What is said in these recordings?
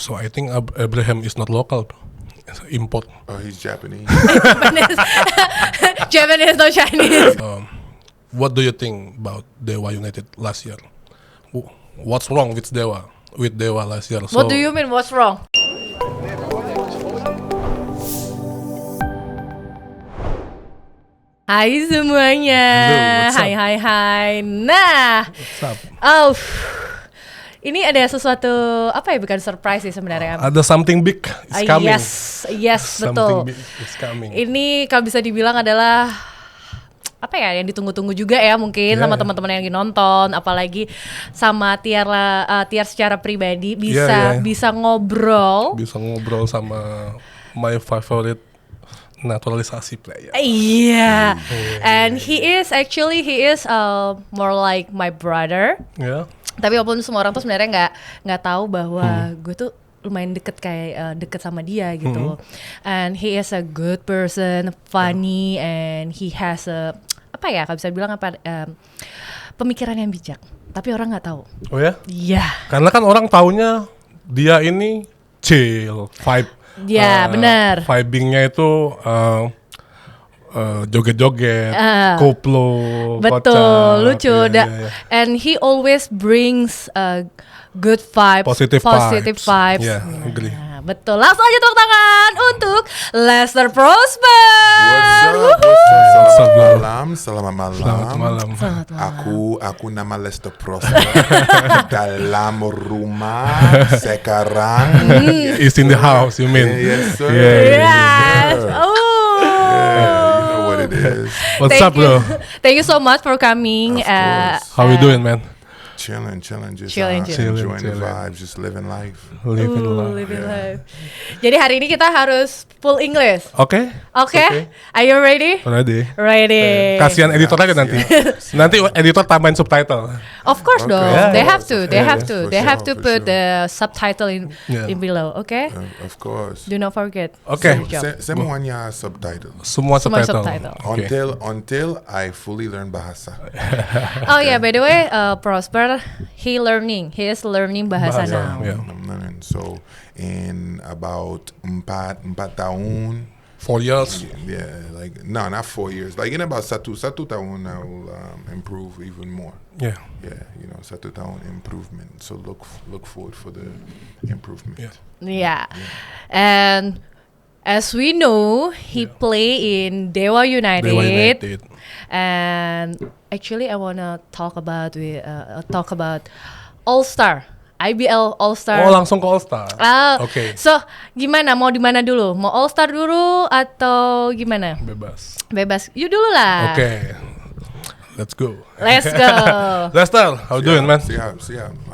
So I think Abraham is not local, it's import. Oh, he's Japanese. Japanese, no Chinese. What do you think about Dewa United last year? What's wrong with Dewa last year? What do you mean? What's wrong? Hai semuanya. Hello, what's up? Hai. Nah, What's up? ini ada sesuatu apa ya, bukan surprise sih sebenarnya. Ada something big is coming. Yes, betul. Something big is coming. Ini kalau bisa dibilang adalah apa ya, yang ditunggu-tunggu juga ya mungkin sama teman-teman yang lagi nonton, apalagi sama Tiar secara pribadi bisa ngobrol. Bisa ngobrol sama my favorite naturalisasi player. Iya. And he is more like my brother. Yeah. Tapi walaupun semua orang tuh sebenarnya nggak tahu bahwa gue tuh lumayan deket sama dia gitu. And he is a good person, funny, and he has kalau bisa bilang pemikiran yang bijak. Tapi orang nggak tahu. Oh ya? Iya. Karena kan orang taunya dia ini chill, vibe. Iya, benar. Vibingnya itu joget-joget, koplo, betul, kocak, lucu. Yeah. And he always brings good vibes, positive vibes. Yeah, agree. Nah, betul. Langsung aja tepuk tangan untuk Lester Prosper. Selamat malam. Aku nama Lester Prosper. Dalam rumah sekarang. Is in the house, you mean? Yes, sir. Yes. Oh. You know what it is. What's up, bro? Thank you so much for coming. Of course. How you doing, man? Chilling, just Chilling. enjoying the vibes, just living life. Living life. Jadi hari ini kita harus full English. Okay. Are you ready? Ready. Kasihan editor aja nanti. Nanti editor tambahin subtitle. Of course dong. Yeah. They have to. They have to For put sure. the subtitle in below. Okay. Of course. Do not forget. Okay. Semuanya subtitle. Semua subtitle. Okay. Until I fully learn bahasa. Oh yeah, by the way, Prosper, he is learning bahasa now. Yeah. I'm learning. So in about 4 tahun. 4 years. Yeah, not 4 years. Like in about satu tahun, I will improve even more. Yeah. Yeah, satu tahun improvement. So look forward for the improvement. Yeah. And as we know, he play in Dewa United. And actually, I wanna talk about All-Star. IBL All-Star. Oh, langsung ke All-Star. Okay. So, gimana? Mau di mana dulu? Mau All-Star dulu atau gimana? Bebas. You dulu lah. Okay. Let's go. Lester, how you doing, man? Siap.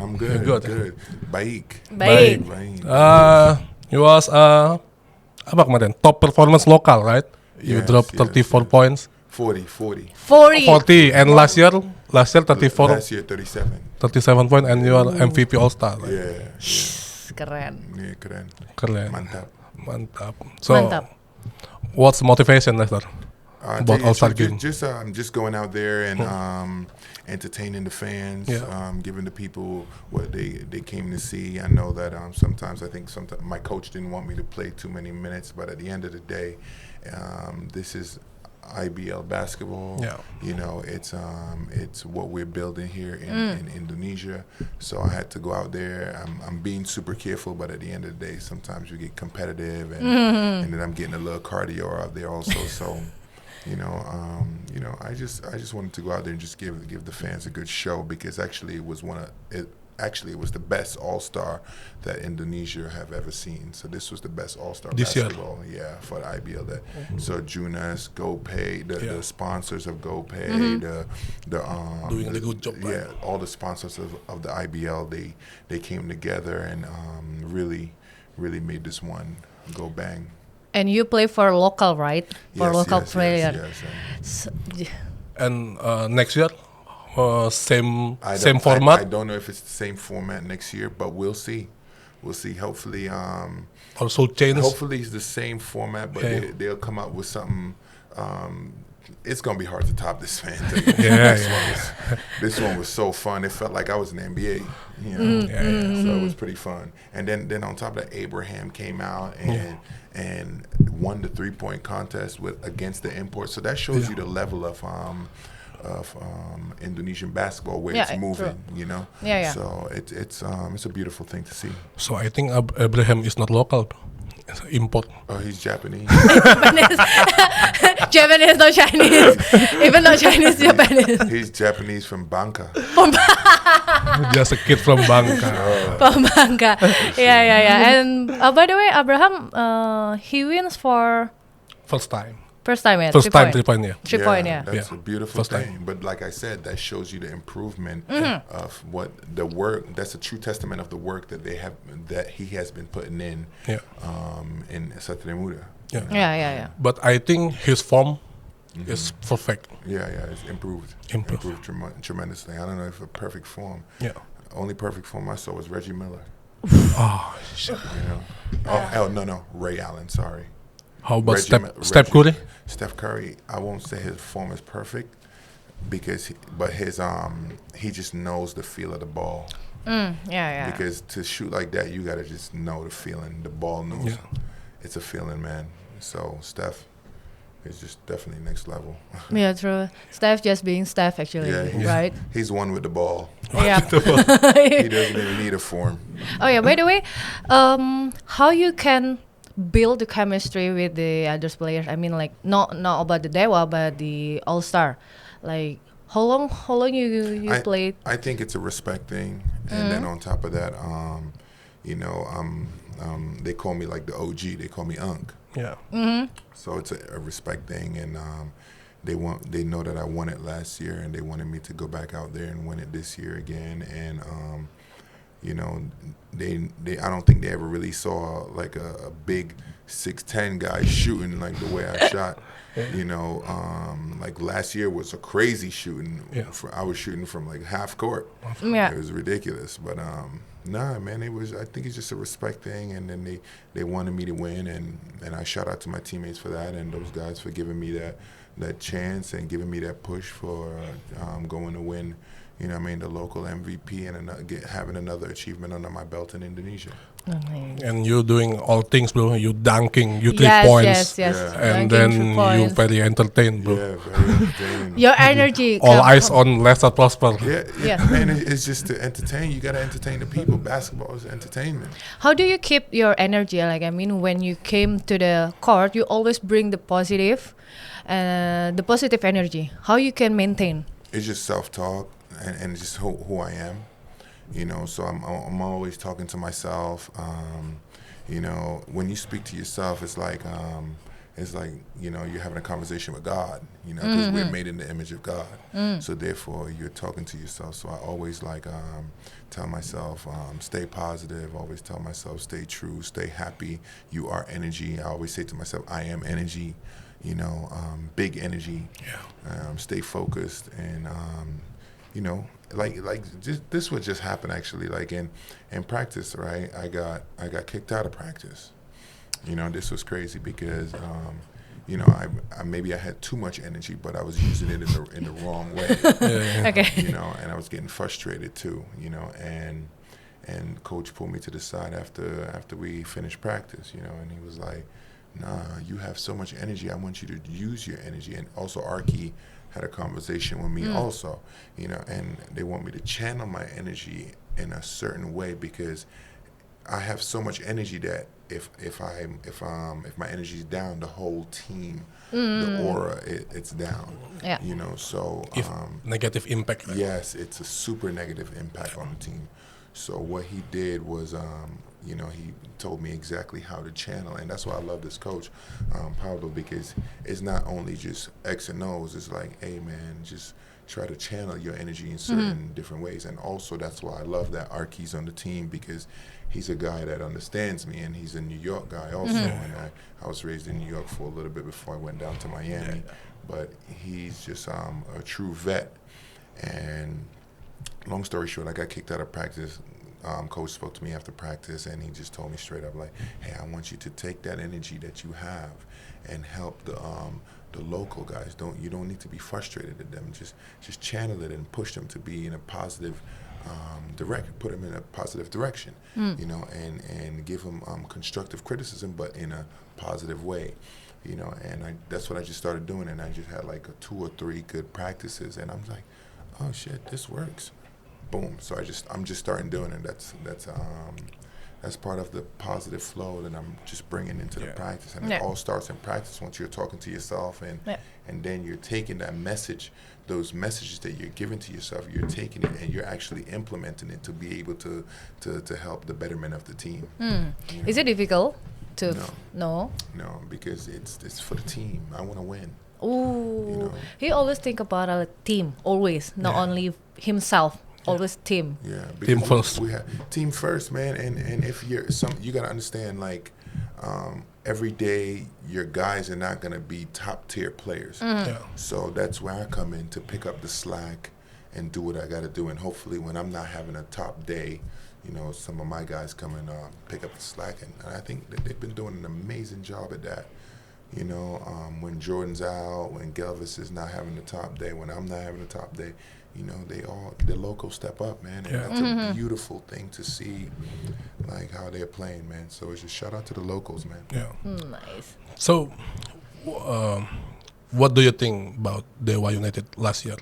I'm good. Good. Baik. You was apa kemarin? Top performance local, right? You dropped 34 points. 40. And last year 34. Last year 37. 37 points and you are MVP All-Star. Right? Yeah. Keren. Yeah, keren. Mantap. So, what's the motivation, Lester? About All-Star game? Just going out there and entertaining the fans, giving the people what they came to see. I know that sometimes my coach didn't want me to play too many minutes, but at the end of the day, this is IBL basketball. It's what we're building here in Indonesia. So I had to go out there. I'm being super careful, but at the end of the day, sometimes you get competitive, and then I'm getting a little cardio out there also. So. I just wanted to go out there and just give the fans a good show, because actually it was the best All-Star that Indonesia have ever seen. So this was the best All-Star this basketball, for the IBL. So Junas, GoPay, the sponsors of GoPay, the doing a good job. Yeah, all the sponsors of the IBL, they came together and really made this one go bang. And you play for local, right? For local player. Yes. And next year, same format. I don't know if it's the same format next year, but we'll see. Hopefully, also change. Hopefully it's the same format, but they'll come out with something It's gonna be hard to top this fan thing. This one was so fun. It felt like I was in the NBA. You know, so it was pretty fun. And then on top of that, Abraham came out and won the 3-point contest against the import. So that shows you the level of Indonesian basketball where it's moving. True. You know. So it's a beautiful thing to see. So I think Abraham is not local. It's import. Oh, he's Japanese. Japanese, not Chinese. Even not Chinese, Japanese. He's Japanese from Bangka. Just a kid from Bangka. From Bangka. Yeah. And by the way, Abraham, he wins for First time. first time, yeah. First time 3 point. 3 point, yeah. 3 point, yeah. That's a beautiful First thing. time. But like I said, that shows you the improvement of what the work. That's a true testament of the work that he has been putting in Satria Muda. Yeah. But I think his form is perfect. Yeah, it's improved tremendously. I don't know if a perfect form. Yeah. Only perfect form I saw was Reggie Miller. Oh, shit. You know? No, Ray Allen. Sorry. How about Steph Curry? Steph Curry, I won't say his form is perfect because he just knows the feel of the ball. Yeah. Because to shoot like that, you gotta just know the feeling. The ball knows. Yeah. It's a feeling, man. So Steph is just definitely next level. Yeah, true. Steph just being Steph, actually, right? He's one with the ball. Yeah. He doesn't even need a form. Oh yeah. By the way, how you can build the chemistry with the other players? I mean, like not about the Dewa, but the All-Star. Like how long you played? I think it's a respect thing, and then on top of that, they call me like the OG. They call me Unk. Yeah. So it's a respect thing, and they know that I won it last year, and they wanted me to go back out there and win it this year again, and they I don't think they ever really saw like a big 6'10" guy shooting like the way I shot. Like last year was a crazy shooting. I was shooting from like half court. It was ridiculous, but nah, man, I think it's just a respect thing, and then they wanted me to win, and I shout out to my teammates for that, and those guys for giving me that chance and giving me that push for going to win. You know what I mean, the local MVP and having another achievement under my belt in Indonesia. And you doing all things, bro. You dunking, you 3 points. Yes. And Dunking, then you very entertained, bro. Yeah, very entertaining. Your energy. All eyes on Lester Prosper. Yeah. Man, it's just to entertain. You got to entertain the people. Basketball is entertainment. How do you keep your energy? Like, I mean, when you came to the court, you always bring the positive energy. How you can maintain? It's just self-talk and just who I am. So I'm always talking to myself. When you speak to yourself, it's like you're having a conversation with God. Because we're made in the image of God. So therefore, you're talking to yourself. So I always tell myself, stay positive. Always tell myself, stay true, stay happy. You are energy. I always say to myself, I am energy. Big energy. Stay focused and. This would just happen actually. Like in practice, right? I got kicked out of practice. This was crazy because maybe I had too much energy, but I was using it in the wrong way. Okay. And I was getting frustrated too. And coach pulled me to the side after we finished practice. And he was like, "Nah, you have so much energy. I want you to use your energy." And also Arky had a conversation with me also, and they want me to channel my energy in a certain way because I have so much energy that if my energy is down, the whole team, the aura, it's down. Yeah. So Negative impact. Right? Yes, it's a super negative impact on the team. So what he did was, he told me exactly how to channel, and that's why I love this coach, Pablo, because it's not only just X and O's. It's like, hey man, just try to channel your energy in certain different ways. And also that's why I love that Arky's on the team because he's a guy that understands me, and he's a New York guy also. And I was raised in New York for a little bit before I went down to Miami, but he's just a true vet. And long story short, I got kicked out of practice coach spoke to me after practice, and he just told me straight up, like, hey, I want you to take that energy that you have and help the local guys. You don't need to be frustrated at them. Just channel it and push them to be in a positive put them in a positive direction, you know, and give them constructive criticism, but in a positive way, you know. And that's what I just started doing, and I just had like 2 or 3 good practices, and I'm like, oh shit, this works. Boom. So I'm just starting doing it. That's part of the positive flow that I'm just bringing into the practice, and it all starts in practice. Once you're talking to yourself, and then you're taking that message, those messages that you're giving to yourself, you're taking it and you're actually implementing it to be able to help the betterment of the team. You know? Is it difficult to No, because it's for the team. I want to win. Ooh, you know? He always think about a team, always, not only himself. Always team. Yeah, team first. We have team first, man. And if you gotta understand, like, every day your guys are not gonna be top tier players. So that's where I come in to pick up the slack and do what I gotta do. And hopefully, when I'm not having a top day, you know, some of my guys come and pick up the slack. And I think that they've been doing an amazing job at that. You know, when Jordan's out, when Gelvis is not having the top day, when I'm not having a top day, you know, the locals step up, man. And that's a beautiful thing to see, like how they're playing, man. So it's just shout out to the locals, man. Yeah. Nice. So, what do you think about Dewa United last year?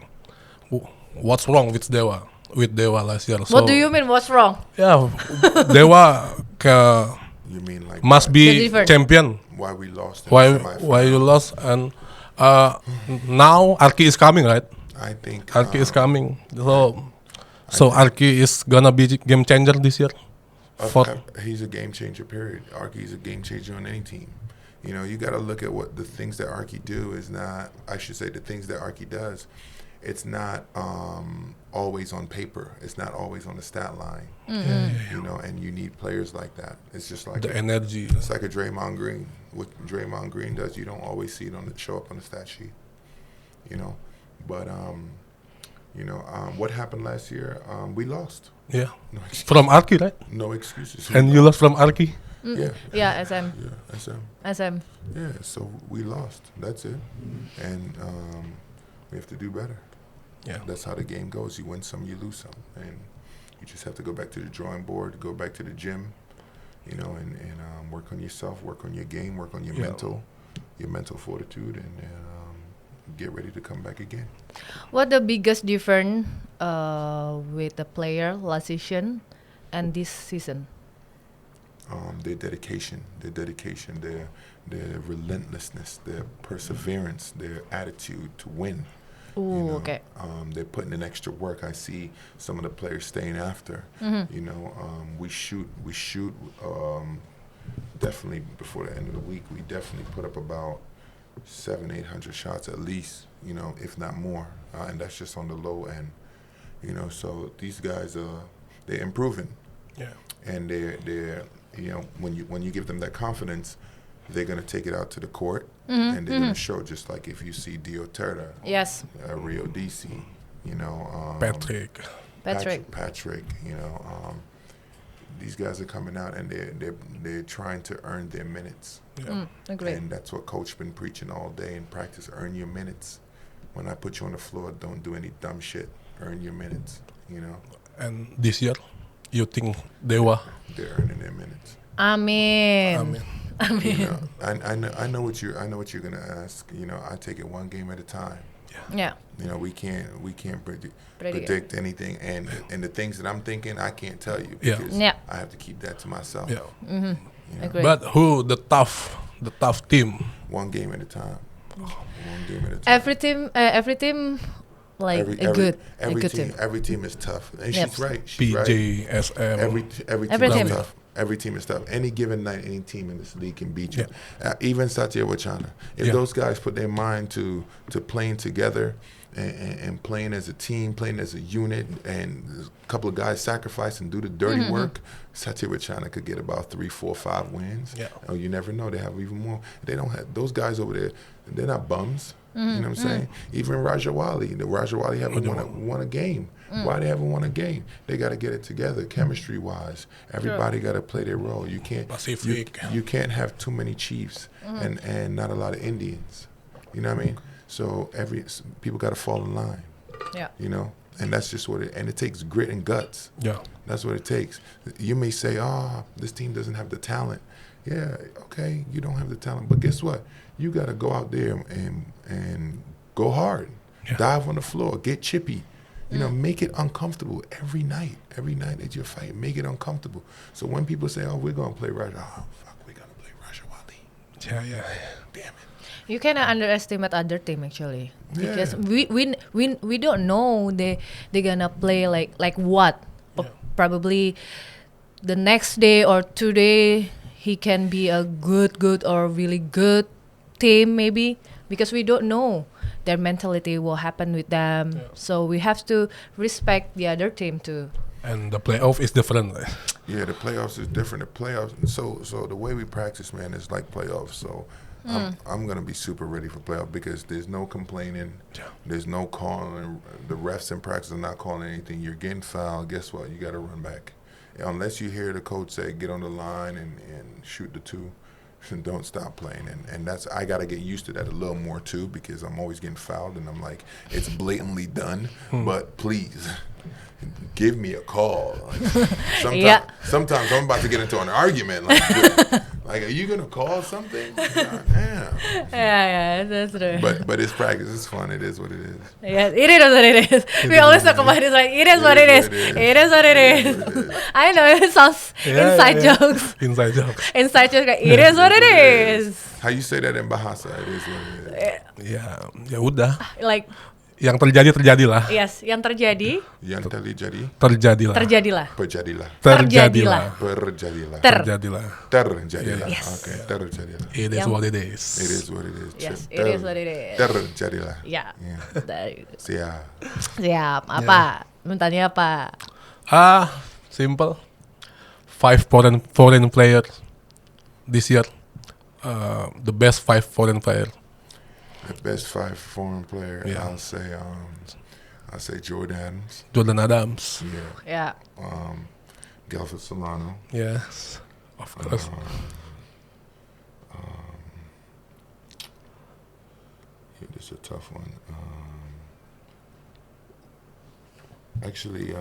What's wrong with Dewa last year? What do you mean? What's wrong? Yeah, Dewa You mean like must be champion. Why we lost? Why you lost? And now Arki is coming, right? I think Arki is coming. So Arki is gonna be game changer this year. He's a game changer. Period. Arki's a game changer on any team. You know, you got to look at what the things that Arki do is not. I should say the things that Arki does. It's not always on paper. It's not always on the stat line. You know, and you need players like that. It's just like the energy. It's like a Draymond Green. What Draymond Green does, you don't always see it show up on the stat sheet. You know, but you know, what happened last year? We lost. Yeah, from Arki, right? No excuses. And you lost from Arki. Yeah, SM. Yeah, SM. Yeah, so we lost. That's it. And we have to do better. Yeah, that's how the game goes. You win some, you lose some, and you just have to go back to the drawing board, go back to the gym, you know, and work on yourself, work on your game, work on your mental fortitude, and get ready to come back again. What the biggest difference with the player last season and this season? Their dedication, their relentlessness, their perseverance, their attitude to win. Ooh, you know? Okay. They're putting in extra work. I see some of the players staying after. You know, we shoot. Definitely before the end of the week, we definitely put up about 700-800 shots at least. You know, if not more, and that's just on the low end. You know, so these guys they're improving. Yeah. And they're you know, when you give them that confidence, they're gonna take it out to the court, and they're gonna show, just like if you see Dio Terda, Rio DC, you know, Patrick, you know, these guys are coming out and they're trying to earn their minutes. And that's what coach been preaching all day in practice: earn your minutes. When I put you on the floor, don't do any dumb shit. Earn your minutes. You know. And this year, you think they're earning their minutes? Amen. You know, I know what you're gonna ask. You know, I take it one game at a time. Yeah. You know, we can't predict anything, and the things that I'm thinking, I can't tell you because I have to keep that to myself. Yeah. You know? But who the tough team? One game at a time. One game at a time. Every team. Like a good team. Every team is tough. And she's right. PJ, SM. Every team is tough. Every team is tough. Any given night, any team in this league can beat you. Even Satya Wachana. If those guys put their mind to playing together and playing as a team, playing as a unit, and a couple of guys sacrifice and do the dirty work, Satya Wachana could get about 3, 4, 5 wins. Oh, you never know. They have even more. They don't have those guys over there. They're not bums. You know what I'm saying? Even Rajawali, the Rajawali haven't won a game. Why they haven't won a game? They got to get it together, chemistry-wise. Everybody got to play their role. You can't have too many Chiefs and not a lot of Indians. You know what I mean? So people got to fall in line. Yeah. You know, and that's just what it takes grit and guts. Yeah. That's what it takes. You may say, this team doesn't have the talent. Yeah, okay, you don't have the talent, but guess what? You got to go out there and go hard, dive on the floor, get chippy. You know, make it uncomfortable every night. Every night that you fight, make it uncomfortable. So when people say, we're going to play Raja, we're going to play Rajawali. Yeah. Damn it. You cannot underestimate other team actually, because we don't know they gonna play like what. Probably the next day or today he can be a good or really good team maybe, because we don't know their mentality will happen with them. So we have to respect the other team too. And the playoff is different. Yeah, the playoffs is different. The playoffs, so the way we practice, man, is like playoffs. So I'm gonna be super ready for playoff because there's no complaining, there's no calling. The refs in practice are not calling anything. You're getting fouled. Guess what? You got to run back, unless you hear the coach say get on the line and shoot the two. And don't stop playing, and that's I gotta get used to that a little more too, because I'm always getting fouled and I'm like, it's blatantly done, but please give me a call. Like, sometimes I'm about to get into an argument. Like, are you gonna call something? God, damn. Yeah, that's true. But it's practice. It's fun. It is what it is. Yeah, it is what it is. We always talk about it like it is what it is. It is what it is. I know it sounds inside jokes. Inside jokes. Inside jokes. Like, it is what it is. How you say that in Bahasa? It is what it is. Ya udah. Like. Yang terjadi terjadilah. Yes, yang terjadi. Yang terjadi. Terjadilah. Terjadilah. Terjadilah. Terjadilah. Terjadilah. Terjadilah. Terjadilah. Yes. Okay, terjadilah. It is what it is. It is what it is. Yes, it is what it is. Terjadilah. Ya. Siap. Siap. Apa? Mintanya apa? Simple. 5 foreign players this year. The best 5 foreign players. The best 5 foreign player, I'll say Jordan Adams. Jordan Adams. Yeah. Gelford Solano. Yes, of course. This is a tough one. Actually,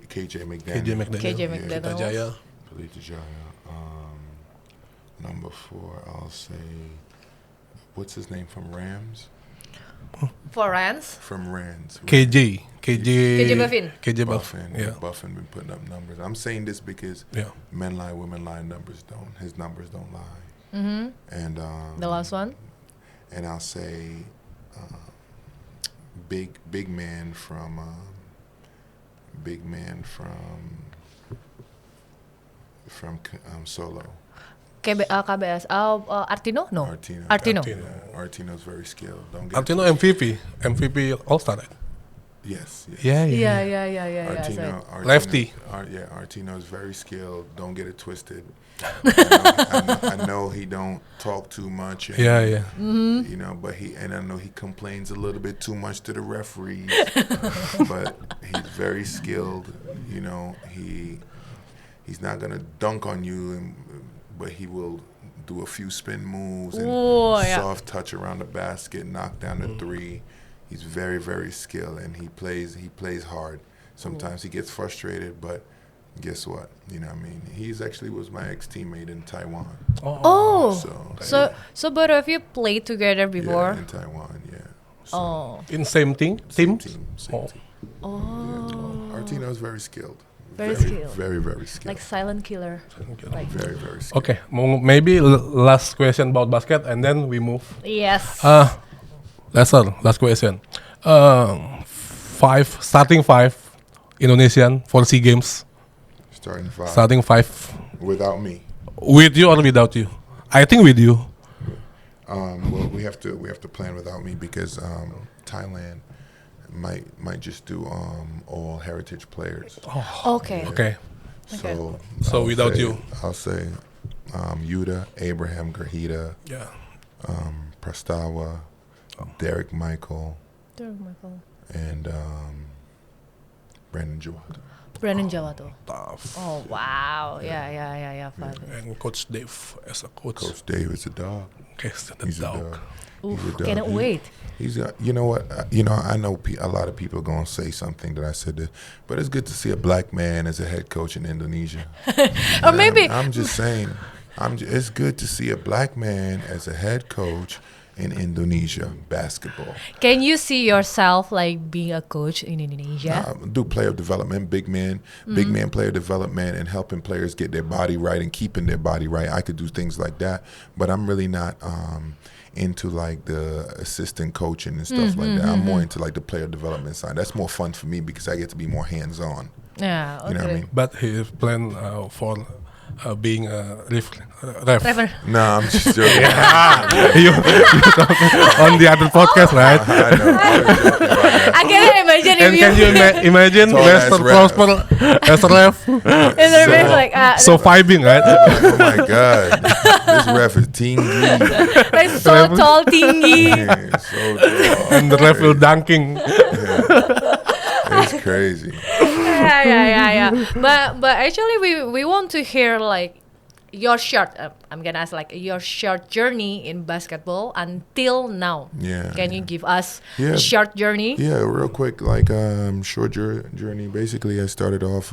KJ McDaniel. KJ McDaniel. Pelita Jaya. Pelita Jaya. Number 4, I'll say. What's his name from Rams? For Rams? From Rams. KJ Buffin. Buffin. Yeah. Buffin been putting up numbers. I'm saying this because men lie, women lie, his numbers don't lie. Mm-hmm. And the last one? And I'll say big man from Solo. KBS. Artino? No. Artino. Artino's very skilled. Artino MVP All-Star. Right? Yes. Yeah. Artino, lefty. Artino is very skilled. Don't get it twisted. I know he don't talk too much. And, Mm-hmm. You know, and I know he complains a little bit too much to the referees. But he's very skilled. You know, he's not gonna dunk on you, but he will do a few spin moves and soft touch around the basket, knock down the 3. He's very, very skilled, and he plays hard. Sometimes he gets frustrated, but guess what? You know what I mean? He's actually was my ex-teammate in Taiwan. So both of you played together before? Yeah, in Taiwan, yeah. So in same team? Same team. Artino's very skilled. Very skilled. Very, very skilled. Like silent killer. Like very, very skilled. Okay, maybe last question about basket, and then we move. Yes. Last question. Starting 5 Indonesian for SEA Games. Starting 5. Without me. With you or without you? I think with you. Well, we have to plan without me because Thailand might just do all heritage players. Okay. Okay. So without you, I'll say Yuda, Abraham, Grahita, Prastawa, Derek Michael, Michael. and Brandon Jawad. Brandon Jawa tuh. Tough. Oh wow, yeah. Fun. And Coach Dave as a coach. Coach Dave is a dog. He's the He's a dog. dog. Oof, He's a dog. cannot wait. He's got, you know what? I know a lot of people are gonna say something that I said, but it's good to see a black man as a head coach in Indonesia. Or maybe I'm just saying, it's good to see a black man as a head coach in Indonesia basketball. can you see yourself like being a coach in Indonesia? Do player development, big man player development, and helping players get their body right and keeping their body right. I could do things like that, but I'm really not into like the assistant coaching and stuff like that. I'm more into like the player development side. That's more fun for me because I get to be more hands-on. Yeah, okay. You know what I mean? But he is planned for being a ref. Trevor. No, I'm just joking. you on the other podcast, right? I know. I was joking about that. I cannot imagine if And can you imagine Tall ass Lester ref. Prosper as a ref? It's a bit like So vibing, right? Oh my God, this ref is tinggy. like so tall, tinggi. Yeah, so tall. And the ref will dunking. It's crazy. yeah. But actually, we want to hear like your short. I'm gonna ask like your short journey in basketball until now. Yeah. Can you give us Yeah. a short journey? Yeah, real quick, like short journey. Basically, I started off.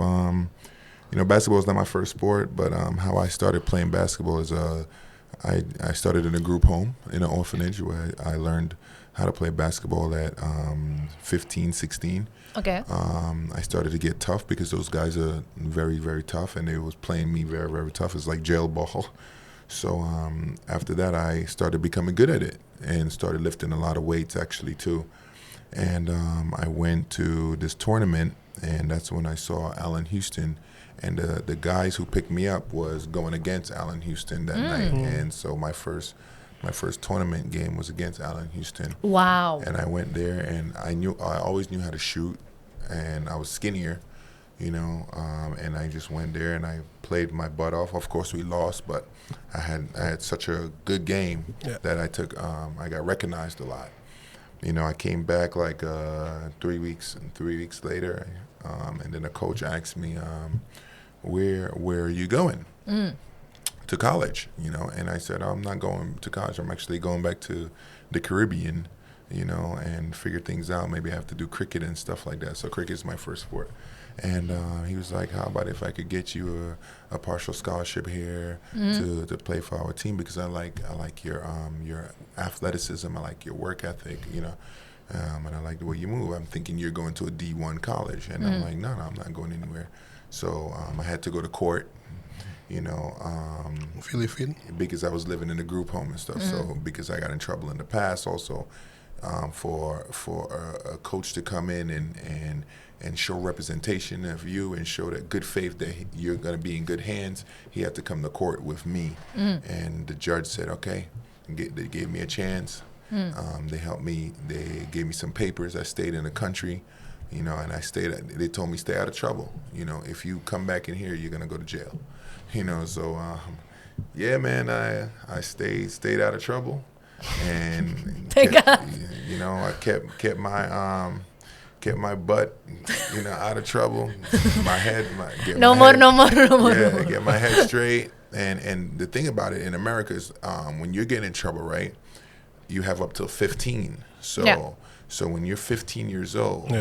Basketball is not my first sport, but how I started playing basketball is I started in a group home in an orphanage where I learned how to play basketball at 15, 16. Okay. I started to get tough because those guys are very, very tough, and they was playing me very, very tough. It's like jail ball. So after that, I started becoming good at it and started lifting a lot of weights actually too. And I went to this tournament, and that's when I saw Allen Houston. And the guys who picked me up was going against Allen Houston that night. And so my first tournament game was against Allen Houston. Wow. And I went there, and I always knew how to shoot, and I was skinnier, and I just went there and I played my butt off. Of course, we lost, but I had such a good game that I got recognized a lot. I came back like 3 weeks, and 3 weeks later, and then the coach asked me, where are you going? To college, and I said, I'm not going to college. I'm actually going back to the Caribbean, and figure things out. Maybe I have to do cricket and stuff like that. So cricket is my first sport. And he was like, how about if I could get you a partial scholarship here to play for our team, because I like your athleticism, I like your work ethic, and I like the way you move. I'm thinking you're going to a D1 college. And I'm like, no, I'm not going anywhere. So I had to go to court. Philippine. Because I was living in a group home and stuff. So because I got in trouble in the past, also for a coach to come in and show representation of you and show that good faith that you're going to be in good hands, he had to come to court with me. And the judge said, okay. They gave me a chance. They helped me. They gave me some papers. I stayed in the country. And I stayed. They told me stay out of trouble. If you come back in here, you're gonna go to jail. So yeah, man, I stayed out of trouble, and I kept my butt, out of trouble. My head, No more. Yeah, get my head straight. And the thing about it in America is, when you're getting in trouble, right, you have up till 15. So when you're 15 years old,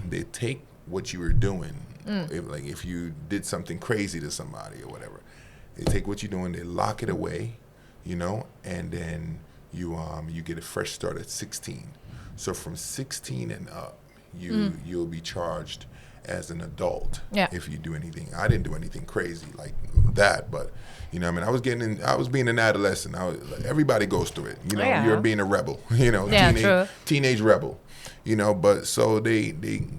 they take what you were doing. If you did something crazy to somebody or whatever, they take what you're doing, they lock it away, and then you get a fresh start at 16. So from 16 and up, you'll be charged as an adult if you do anything. I didn't do anything crazy like that, but I was being an adolescent. Everybody goes through it. You're being a rebel. Teenage rebel. But so they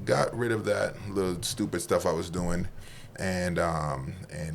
got rid of that little stupid stuff I was doing, and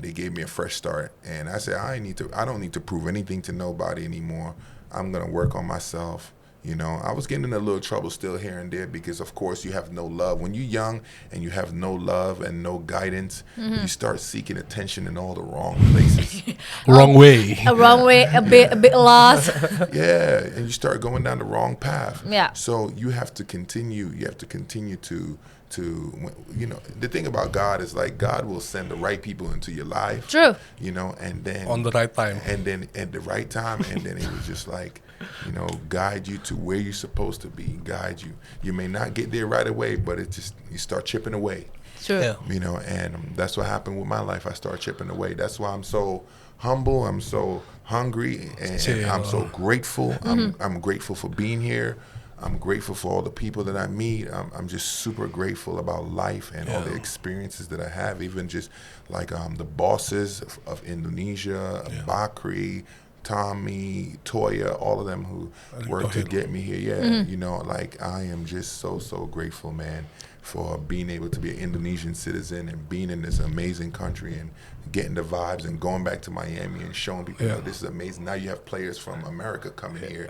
they gave me a fresh start. And I said, I don't need to prove anything to nobody anymore. I'm gonna work on myself, You know, I was getting in a little trouble still here and there because, of course, you have no love. When you're young and you have no love and no guidance, you start seeking attention in all the wrong places. Wrong way. A wrong way, a bit lost. Yeah, and you start going down the wrong path. Yeah. So you have to continue. You have to continue to you know, the thing about God is like God will send the right people into your life. True. You know, and then On the right time. and then at the right time, and then it was just like, you know, guide you to where you're supposed to be, guide you. You may not get there right away, but it just, you start chipping away. True. Yeah. You know, and that's what happened with my life. I started chipping away. That's why I'm so humble. I'm so hungry, and I'm so grateful. I'm grateful for being here. I'm grateful for all the people that I meet. I'm just super grateful about life and all the experiences that I have. Even just like the bosses of Indonesia, Bakri, Tommy, Toya, all of them who worked to get me here. Yeah, you know, like I am just so grateful, man, for being able to be an Indonesian citizen and being in this amazing country and getting the vibes and going back to Miami and showing people, you know, this is amazing. Now you have players from America coming here.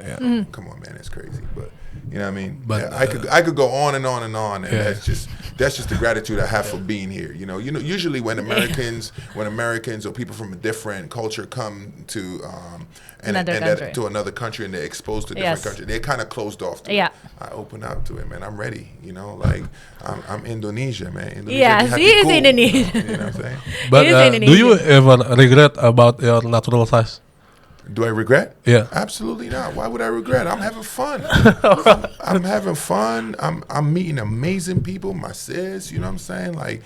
Come on, man, it's crazy. But you know what I mean? But I could go on and on and on, and that's just the gratitude I have for being here. You know, usually when Americans or people from a different culture come to to another country and they're exposed to different country, they're kind of closed off to it. I open up to it, man. I'm ready. You know, like I'm Indonesia, man. Indonesia, he is Indonesian. You know what I'm saying? But do you ever regret about your natural size? Do I regret? Yeah. Absolutely not. Why would I regret? I'm having fun. I'm having fun. I'm meeting amazing people. My sis, you know what I'm saying? Like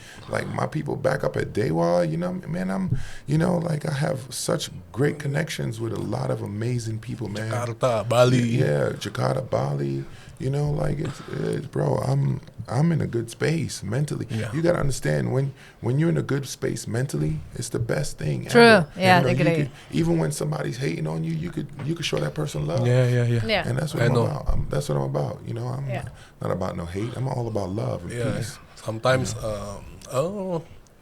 my people back up at Dewa, you know, man, I have such great connections with a lot of amazing people, man. Jakarta, Bali. Yeah, Jakarta, Bali. You know, like it's bro, I'm in a good space mentally. Yeah. You gotta understand when you're in a good space mentally, it's the best thing. True. Ever. Yeah, you know, agree. Even when somebody's hating on you, you could show that person love. Yeah. And that's what I'm about. That's what I'm about. You know, I'm not about no hate. I'm all about love and peace. Sometimes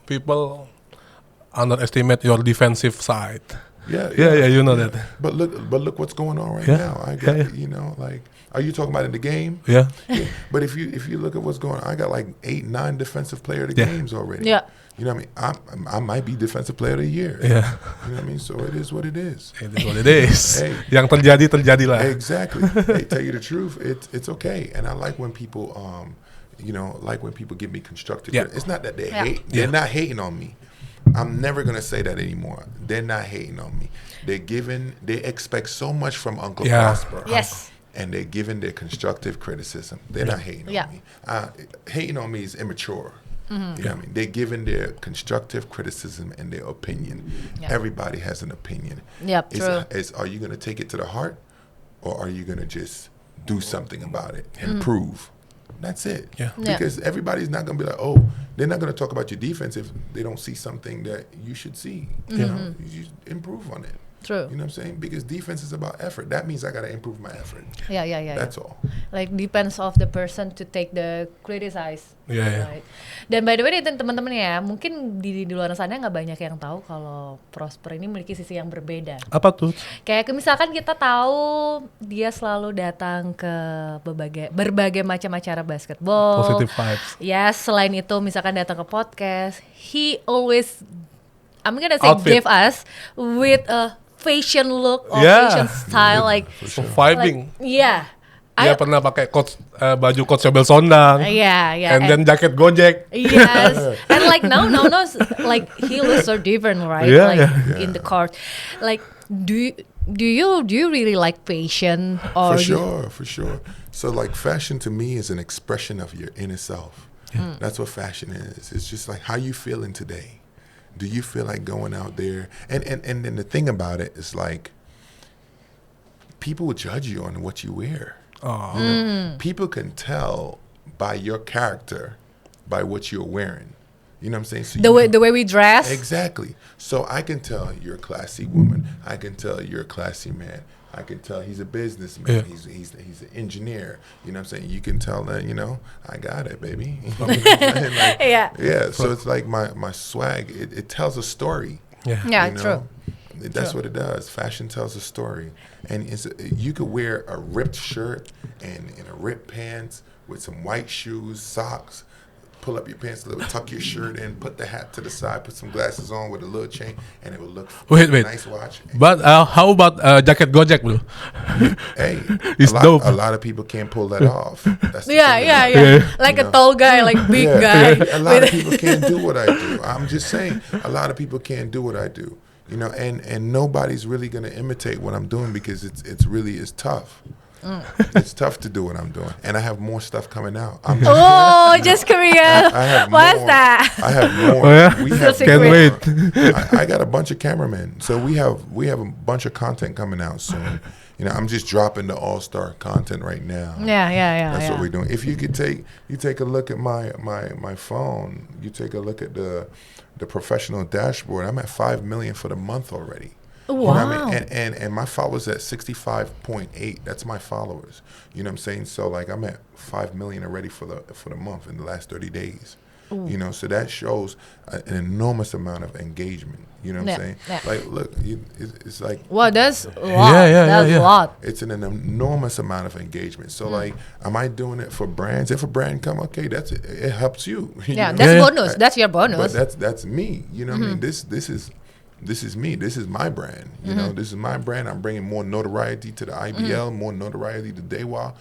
people underestimate your defensive side. Yeah, you know that. But look what's going on right now. I got you know, like, are you talking about in the game? Yeah. But if you look at what's going on, I got like 8-9 defensive player of the games already. Yeah. You know what I mean? I might be defensive player of the year. Yeah. You know what I mean? So it is what it is. It is what it is. Hey. Yang terjadilah. Exactly. Hey, tell you the truth, it's okay. And I like when people you know, like when people give me constructive. Yeah. It's not that they hate. They're not hating on me. I'm never gonna say that anymore. They're not hating on me. They expect so much from Uncle Prosper. Yes. And they're giving their constructive criticism. They're not hating on me. Hating on me is immature. You know what I mean? They're giving their constructive criticism and their opinion. Everybody has an opinion. True. Are you going to take it to the heart, or are you going to just do something about it, improve? That's it. Because everybody's not going to be like, oh, they're not going to talk about your defense if they don't see something that you should see. You know, you improve on it. True. You know what I'm saying? Because defense is about effort. That means I got to improve my effort. Yeah. That's all. Like depends of the person to take the criticize. Right? Dan by the way, teman-teman ya, mungkin di luar sana nggak banyak yang tahu kalau Prosper ini memiliki sisi yang berbeda. Apa tuh? Kayak misalkan kita tahu dia selalu datang ke berbagai macam acara basketball. Positive vibes. Yes, selain itu misalkan datang ke podcast, he always, I'm gonna say, give us with a fashion look or fashion style, like so vibing. Like, Dia pernah pakai baju coach Sobel Sondang. And then jaket Gojek. Yes. And like now, like he looks so different, right? In the court. Like, do you really like fashion? Or For sure. So like fashion to me is an expression of your inner self. That's what fashion is. It's just like how you feeling today. Do you feel like going out there? And then the thing about it is like people will judge you on what you wear. You know, people can tell by your character by what you're wearing. You know what I'm saying? So the way we dress? Exactly. So I can tell you're a classy woman. I can tell you're a classy man. I can tell he's a businessman. He's an engineer. You know what I'm saying? You can tell that, you know, I got it, baby. You know what I'm saying? So it's like my swag. It tells a story. Yeah, you know? true. That's what it does. Fashion tells a story, and you could wear a ripped shirt and a ripped pants with some white shoes, socks. Pull up your pants a little, tuck your shirt in, put the hat to the side, put some glasses on with a little chain, and it will look Wait. nice watch. But how about jacket Gojek, bro? Hey, It's dope. A lot of people can't pull that off. That's the Yeah, thing yeah, about it. yeah. Like a tall guy, like big guy. A lot of people can't do what I do. I'm just saying, a lot of people can't do what I do. And nobody's really gonna imitate what I'm doing because it's tough. It's tough to do what I'm doing, and I have more stuff coming out. Just Korea. I have What's more. that? I have more. Oh, yeah? We have Can't wait. I got a bunch of cameramen, so we have a bunch of content coming out soon. I'm just dropping the All-Star content right now. Yeah. That's what we're doing. If you could take a look at my phone, you take a look at the professional dashboard. I'm at 5 million for the month already. Wow. You know what I mean? And my followers at 65.8. That's my followers. You know what I'm saying? So like I'm at 5 million already for the month in the last 30 days. Ooh. So that shows an enormous amount of engagement. You know what I'm saying? Yeah. Like, look, it's like... Wow, that's a lot. That's a lot. It's an enormous amount of engagement. So, like, am I doing it for brands? If a brand come, okay, that's it. It helps you. Yeah, that's bonus. That's your bonus. But that's me. You know what I mean? This is me. This is my brand. You know, this is my brand. I'm bringing more notoriety to the IBL, more notoriety to Dewa.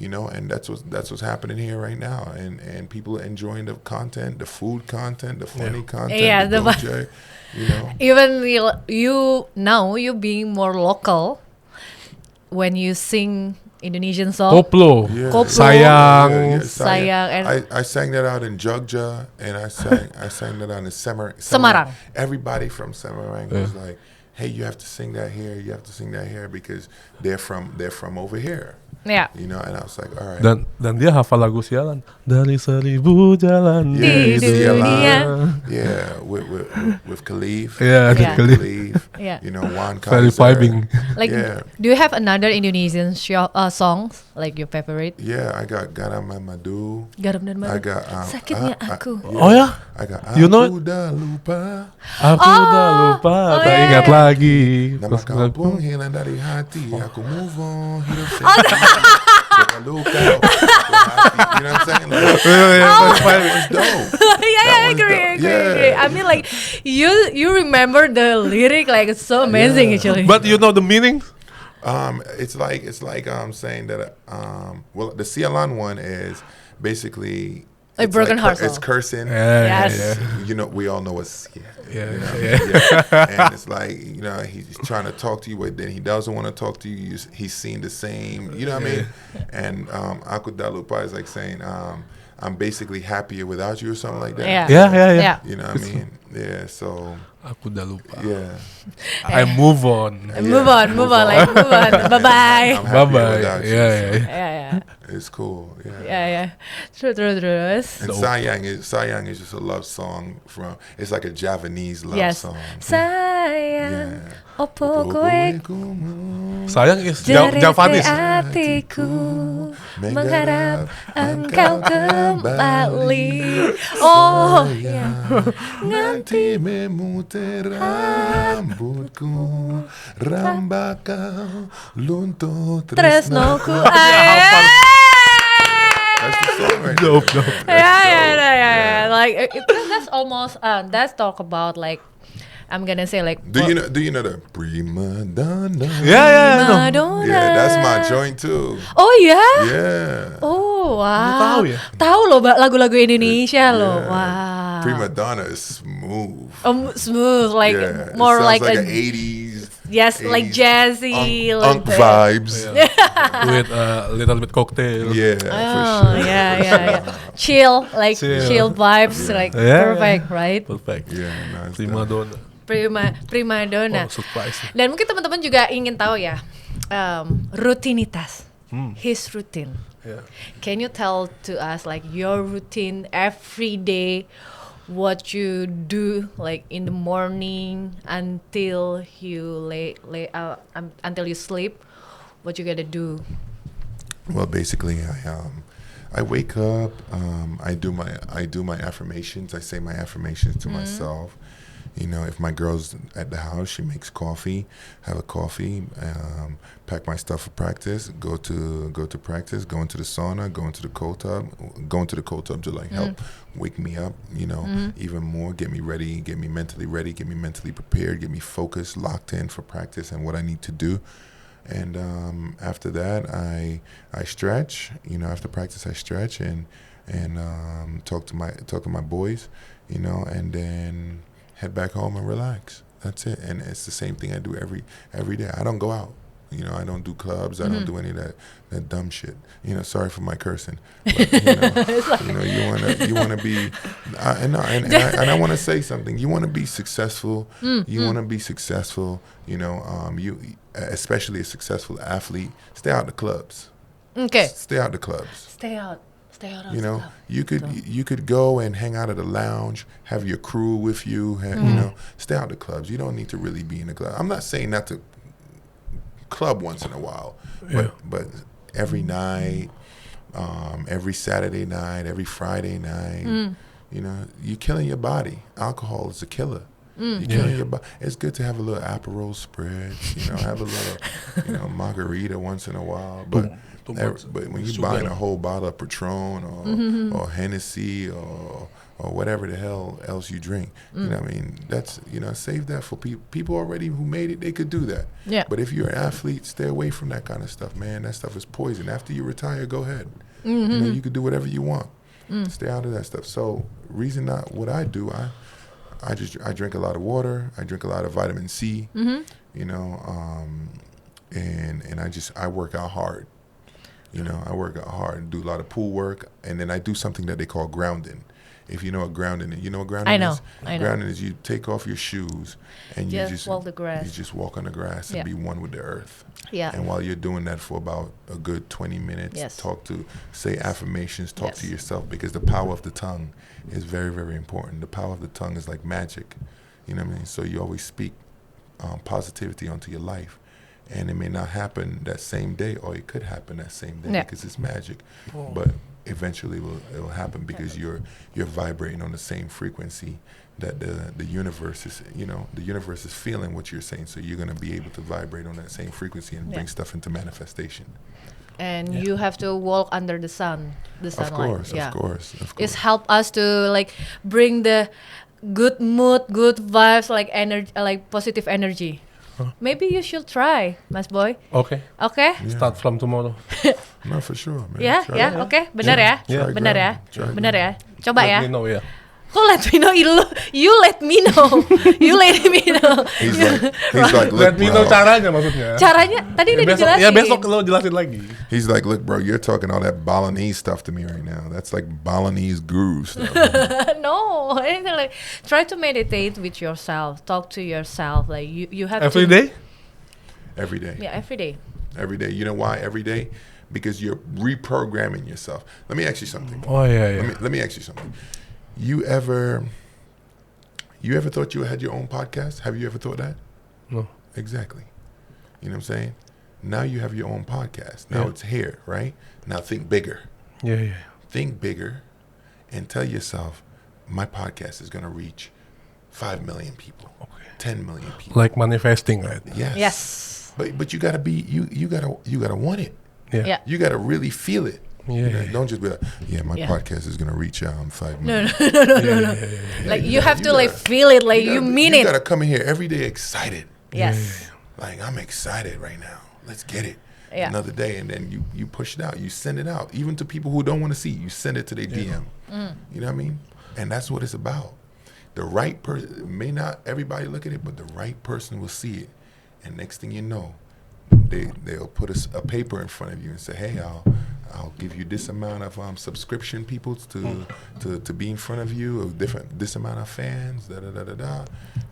And that's what's happening here right now, and people are enjoying the content, the food content, the funny content. Yeah, the Gojek, Even you being more local when you sing Indonesian song. Koplo, Koplo. Sayang. Sayang. And I sang that out in Jogja, and I sang that out in Semarang. Everybody from Semarang was like, "Hey, you have to sing that here. You have to sing that here because they're from over here." Yeah. And I was like, all right. Dan dia hafal lagu sialan dari 1000 jalan di dunia. Yeah, with Khalif. Yeah, Yeah. Khalif. Yeah. Juan Very Kaiser. vibing. Like, do you have another Indonesian songs like your favorite? Yeah, I got Garam dan Madu. Garam dan Madu. I got Sakitnya Aku. Oh ya? I got You know it? Aku Dah Lupa. Aku udah lupa, tak ingat lagi. Nama kau pun hilang dari hati. Aku move on. Hidup jangan lupa. You know what I'm saying? Like, that was dope. I agree. I mean, like, you remember the lyric, like, it's so amazing actually. But you know the meaning? It's like saying that well, the Sialan one is basically Like broken heart It's song. cursing. Yes. We all know what's Yeah. and it's like he's trying to talk to you, but then he doesn't want to talk to you. He's seen the same. You know what I mean? And Aku Dalupa is like saying I'm basically happier without you or something like that. Yeah. You know what I mean? Yeah. So Aku udah lupa. yeah. I move on. Move on. Like, move on. Bye-bye. I'm happier Bye-bye. without you, Yeah. so Yeah. It's cool. Yeah. Yeah. True. And Sayang is just a love song it's like a Javanese love song. Sayang, Yeah. opo kowe Sayang is jerete Javanese. hatiku mengharap engkau kembali. Oh, yeah. Nanti memutar rambutku, rambakau luntur tresnoku. Tresnoku. That's the song right Dope. Yeah. Like that's almost that's talk about like I'm gonna say like. Do you know the prima donna? Yeah, I know. Madonna. Yeah, that's my joint too. Oh yeah. Yeah. Oh wow. Tahu ya? Tahu loh lagu-lagu Indonesia loh. Yeah. Wow. Prima donna is smooth. Smooth, like Yeah, it more sounds like an a 80s. yes, like jazzy, like Unk vibes. With a little bit cocktail. Yeah, Oh, for sure. yeah. Chill Chill. vibes, like perfect, right? Perfect. Yeah, nice. Prima donna. Prima donna. Oh, surprise. Dan mungkin teman-teman juga ingin tahu ya, rutinitas, his routine. Yeah. Can you tell to us like your routine every day? What you do like in the morning until you until you sleep? What you gotta do? Well, basically, I wake up. I do my affirmations. I say my affirmations to myself. You know, if my girl's at the house, she makes coffee, have a coffee, pack my stuff for practice, go to practice, go into the sauna, go into the cold tub to like help wake me up, you know, even more, get me ready, get me mentally ready, get me mentally prepared, get me focused, locked in for practice and what I need to do. And after that, I stretch. You know, after practice, I stretch and talk to my boys, you know, and then head back home and relax. That's it. And it's the same thing I do every day. I don't go out. You know, I don't do clubs. I don't do any of that dumb shit. You know, sorry for my cursing. But, you wanna be. And I want to say something. You want to be successful. You want to be successful. You know, you especially a successful athlete. Stay out the clubs. Okay. Stay out the clubs. Stay out. You know, you could go and hang out at a lounge, have your crew with you. You know, stay out the clubs. You don't need to really be in the club. I'm not saying not to club once in a while, but every night, every Saturday night, every Friday night, you know, you're killing your body. Alcohol is a killer. You're killing your body. It's good to have a little Aperol spritz, you know, have a little, you know, margarita once in a while, but when you're buying a whole bottle of Patron or Hennessy or whatever the hell else you drink, you know what I mean? That's, you know, save that for people already who made it. They could do that. Yeah. But if you're an athlete, stay away from that kind of stuff, man. That stuff is poison. After you retire, go ahead. You know, you could do whatever you want. Stay out of that stuff. So reason not what I do, I drink a lot of water. I drink a lot of vitamin C. You know, and I work out hard. You know, I work out hard and do a lot of pool work, and then I do something that they call grounding. If you know what grounding is, you know what grounding is? I know. Grounding is you take off your shoes and you just walk the grass. You just walk on the grass and be one with the earth. Yeah. And while you're doing that for about a good 20 minutes, say affirmations, talk to yourself, because the power of the tongue is very, very important. The power of the tongue is like magic. You know what I mean? So you always speak positivity onto your life. And it may not happen that same day, or it could happen that same day because it's magic. But eventually it will happen because you're vibrating on the same frequency that the universe is, you know, the universe is feeling what you're saying. So you're going to be able to vibrate on that same frequency and bring stuff into manifestation. And you have to walk under the sun, the sunlight. Of course. It's help us to like bring the good mood, good vibes, like energy, like positive energy. Maybe you should try, Mas Boy. Okay. Okay. Start from tomorrow. No, for sure, man. Okay. Benar ya. Coba ya. Let me know, Kok let me know? You let me know. You let me know. He's like, look, let me know caranya maksudnya. Caranya tadi udah dijelasin. Ya besok lo jelasin lagi. He's like, look, bro, you're talking all that Balinese stuff to me right now. That's like Balinese guru stuff. No, anything like try to meditate with yourself. Talk to yourself. Like you have every day? Every day. Yeah, every day. Every day. You know why every day? Because you're reprogramming yourself. Let me ask you something. Oh yeah. Let me ask you something. You ever thought you had your own podcast? Have you ever thought that? No. Exactly. You know what I'm saying? Now you have your own podcast. Now it's here, right? Now think bigger. Yeah. Think bigger and tell yourself, my podcast is going to reach 5 million people, 10 million people. Like manifesting, right? Yes. But you got to be, you got to want it. Yeah. You got to really feel it. Yeah. You know, don't just be like, my podcast is going to reach 5 million. No. Like you have to like feel it, like you mean it. You got to come in here every day excited. Yes. Like, I'm excited right now. Let's get it. Yeah. Another day, and then you push it out. You send it out. Even to people who don't want to see, you send it to their DM. You know what I mean? And that's what it's about. The right person, may not everybody look at it, but the right person will see it. And next thing you know, they'll put a paper in front of you and say, hey, I'll give you this amount of subscription people to be in front of you, or this amount of fans,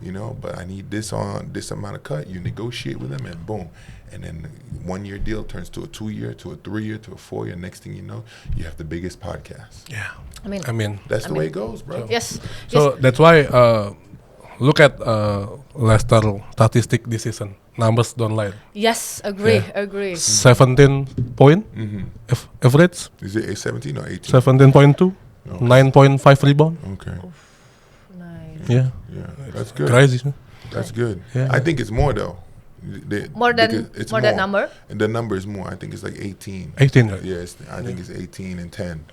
you know, but I need this amount of cut. You negotiate with them and boom. And then 1 year deal turns to a 2 year, to a 3 year, to a 4 year. Next thing you know, you have the biggest podcast. Yeah. I mean that's the way it goes, bro. Yes. So that's why look at Leicester statistic this season. Numbers don't lie. Yes, agree. 17 point average. Is it 17 or 18? 17.2. 9.5 rebound. Okay. Nice. Yeah. Yeah, that's good. Crazy. That's good. Yeah. I think it's more though. More than Because it's more than number. And the number is more. I think it's like 18. 18, right? Yeah, I think it's 18 and 10.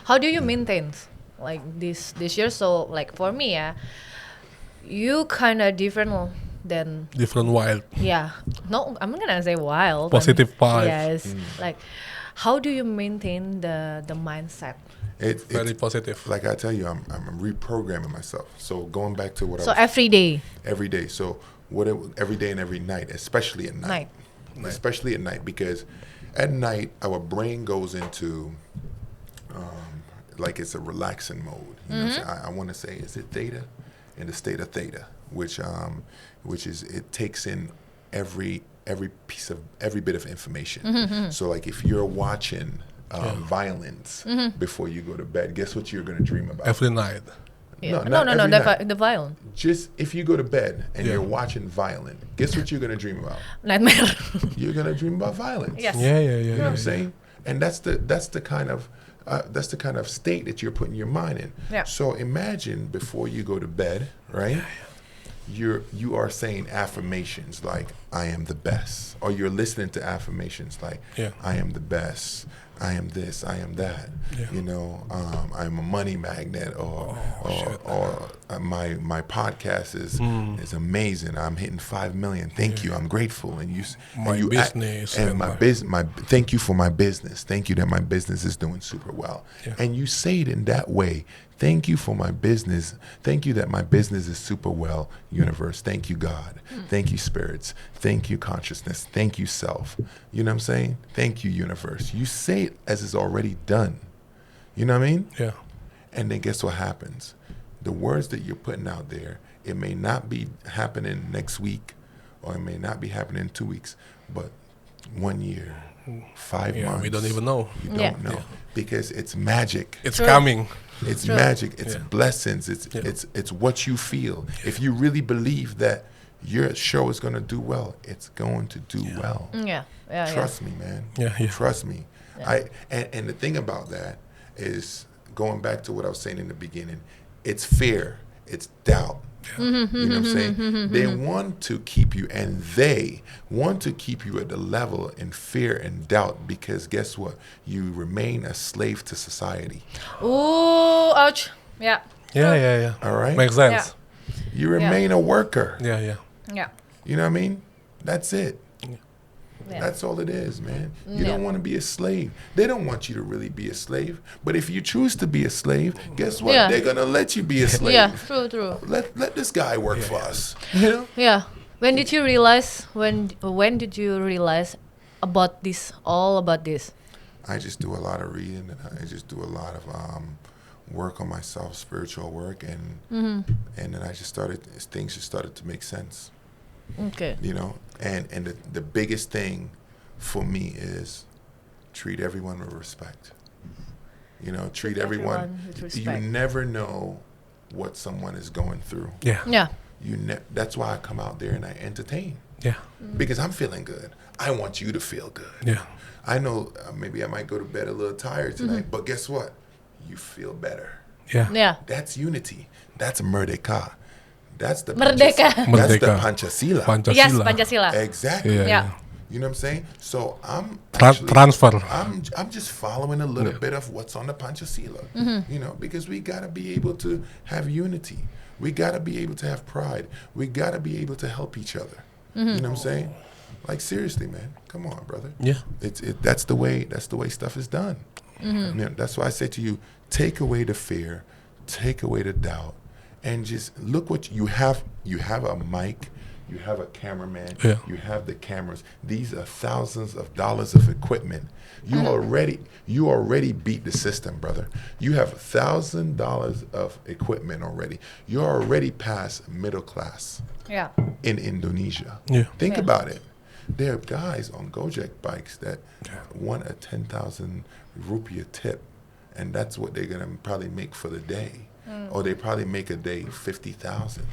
How do you maintain like this year? So like for me, yeah, you kind of different than Different wild. yeah. No, I'm not gonna say wild. Positive vibes. Yes, like how do you maintain the mindset? It's Very positive. like I tell you, I'm reprogramming myself. So going back to what So I was every day. every day. So every day and every night, especially at night. Especially at night, because at night our brain goes into like it's a relaxing mode. You know what I'm saying? I want to say, is it theta? In the state of theta, which is it takes in every bit of information. So like if you're watching violence before you go to bed, guess what you're gonna dream about? Every night. Yeah. No, not every night. The violin. Just if you go to bed and Yeah. you're watching violent, guess what you're gonna dream about? Nightmare. You're gonna dream about violence. Yes. Yeah. You know what I'm saying? And that's the kind of state that you're putting your mind in. Yeah. So imagine before you go to bed, right? You are saying affirmations like I am the best, or you're listening to affirmations like I am the best, I am this, I am that. Yeah. You know, I'm a money magnet, or my podcast is amazing. I'm hitting 5 million. Thank you. I'm grateful. And My business and and my my- business. Thank you for my business. Thank you that my business is doing super well. Yeah. And you say it in that way. Thank you for my business. Thank you that my business is super well, universe. Thank you, God. Thank you, spirits. Thank you, consciousness. Thank you, self. You know what I'm saying? Thank you, universe. You say it as it's already done. You know what I mean? Yeah. And then guess what happens? The words that you're putting out there, it may not be happening next week, or it may not be happening in 2 weeks, but 1 year, 5 months. We don't even know. You don't know. Because it's magic. It's True. coming. It's True. magic. It's Yeah. blessings. It's what you feel. If you really believe that your show is going to do well, it's going to do well. Yeah. Trust me, man. Yeah. Trust me. And the thing about that is, going back to what I was saying in the beginning, it's fear, it's doubt. You know what I'm saying? They want to keep you, and they want to keep you at the level in fear and doubt, because guess what? You remain a slave to society. Ooh, ouch. Yeah. Yeah. All right? Makes sense. You remain a worker. Yeah. Yeah. You know what I mean? That's it. Yeah. That's all it is, man. You Yeah. don't want to be a slave. They don't want you to really be a slave. But if you choose to be a slave, guess what? Yeah. They're gonna let you be a slave. Yeah. True. Let this guy work for us. You know? Yeah. When did you realize? When did you realize about this? All about this? I just do a lot of reading, and I just do a lot of work on myself, spiritual work, and then I just things just started to make sense. Okay. You know, and the biggest thing for me is treat everyone with respect. You know, treat everyone with you respect. never know what someone is going through. Yeah. Yeah. That's why I come out there and I entertain, Yeah. because I'm feeling good. I want you to feel good. Yeah. I know maybe I might go to bed a little tired tonight, but guess what? You feel better. Yeah. Yeah. That's unity. That's merdeka. That's the Merdeka. That's the Merdeka. Panchasila. Pancasila. Yes, Pancasila. Exactly. Yeah. Yeah. You know what I'm saying? So I'm Transfer. I'm just following a little bit of what's on the Panchasila. You know, because we gotta be able to have unity. We gotta be able to have pride. We gotta be able to help each other. You know what I'm saying? Like, seriously, man. Come on, brother. Yeah. That's the way stuff is done. You know, that's why I say to you, take away the fear, take away the doubt, and just look what you have. You have a mic, you have a cameraman, you have the cameras. These are thousands of dollars of equipment. You already beat the system, brother. You have $1,000 of equipment already. You're already past middle class Yeah. in Indonesia. Yeah. Think Yeah. about it. There are guys on Gojek bikes that want a 10,000 rupiah tip, and that's what they're gonna probably make for the day, or they probably make a day 50,000.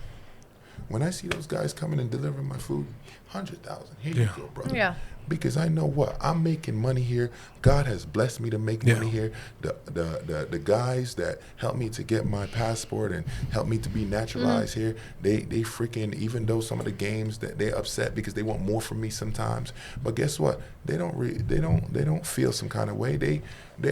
When I see those guys coming and delivering my food, 100,000. Here you go, brother. Yeah. because I know what I'm making money here. God has blessed me to make money here. The guys that helped me to get my passport and helped me to be naturalized here, they freaking, even though some of the games that they're upset because they want more from me sometimes, but guess what? They don't feel some kind of way. They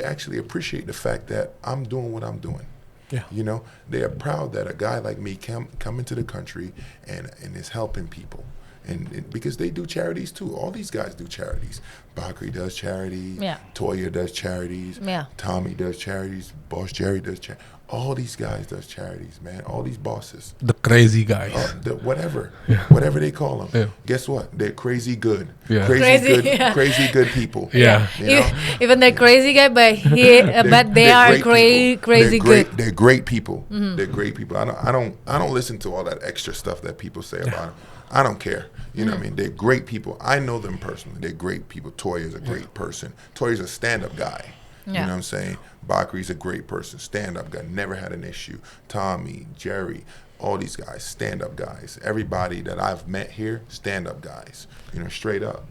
actually appreciate the fact that I'm doing what I'm doing. Yeah. You know, they are proud that a guy like me come into the country and is helping people. And because they do charities too. All these guys do charities. Bakri does charities. Yeah. Toya does charities. Yeah. Tommy does charities. Boss Jerry does charities. All these guys does charities, man. All these bosses. The crazy guys. Whatever they call them. Yeah. Guess what? They're crazy good. Yeah. Crazy good people. Yeah. You know? Even the crazy guy, but they are crazy good. They're great people. They're great people. I don't listen to all that extra stuff that people say about them. I don't care. You know what I mean? They're great people. I know them personally. They're great people. Toya is a great person. Toya's a stand-up guy. You know what I'm saying? Bakri's a great person. Stand-up guy. Never had an issue. Tommy, Jerry, all these guys, stand-up guys. Everybody that I've met here, stand-up guys. You know, straight up.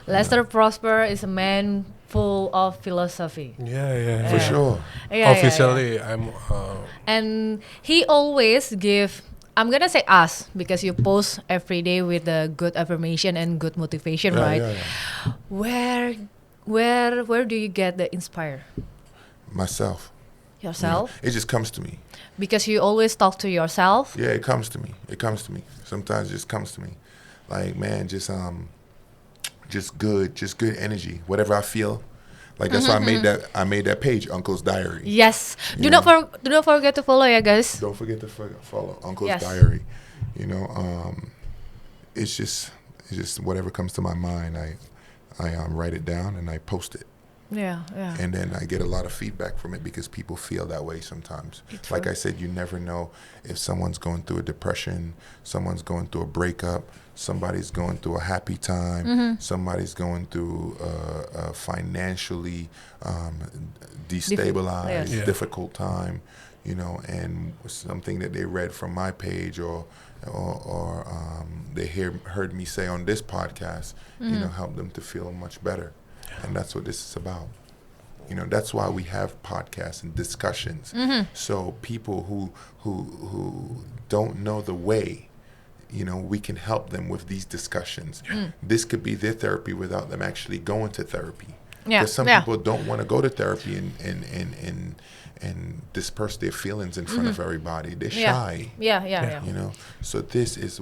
Lester Prosper is a man full of philosophy. Yeah. For sure. Officially, I'm. And he always give. I'm gonna say us because you post every day with the good affirmation and good motivation, right? Yeah. Where do you get the inspire? Myself. Yourself? You know, it just comes to me. Because you always talk to yourself? Yeah, it comes to me. Sometimes it just comes to me. Like, man, just good energy. Whatever I feel. Like that's why I made that page, Uncle's Diary. Yes. Do not forget to follow, yeah, guys. Don't forget to follow Uncle's Diary. You know, it's just whatever comes to my mind. I write it down and I post it. Yeah. And then I get a lot of feedback from it because people feel that way sometimes. Like I said, you never know if someone's going through a depression, someone's going through a breakup, somebody's going through a happy time, somebody's going through a financially destabilized, difficult time, you know, and something that they read from my page or they heard me say on this podcast, you know, help them to feel much better. And that's what this is about. You know, that's why we have podcasts and discussions. So people who don't know the way, you know, we can help them with these discussions. This could be their therapy without them actually going to therapy. Because some people don't want to go to therapy and disperse their feelings in front of everybody. They're shy. Yeah. You know, so this is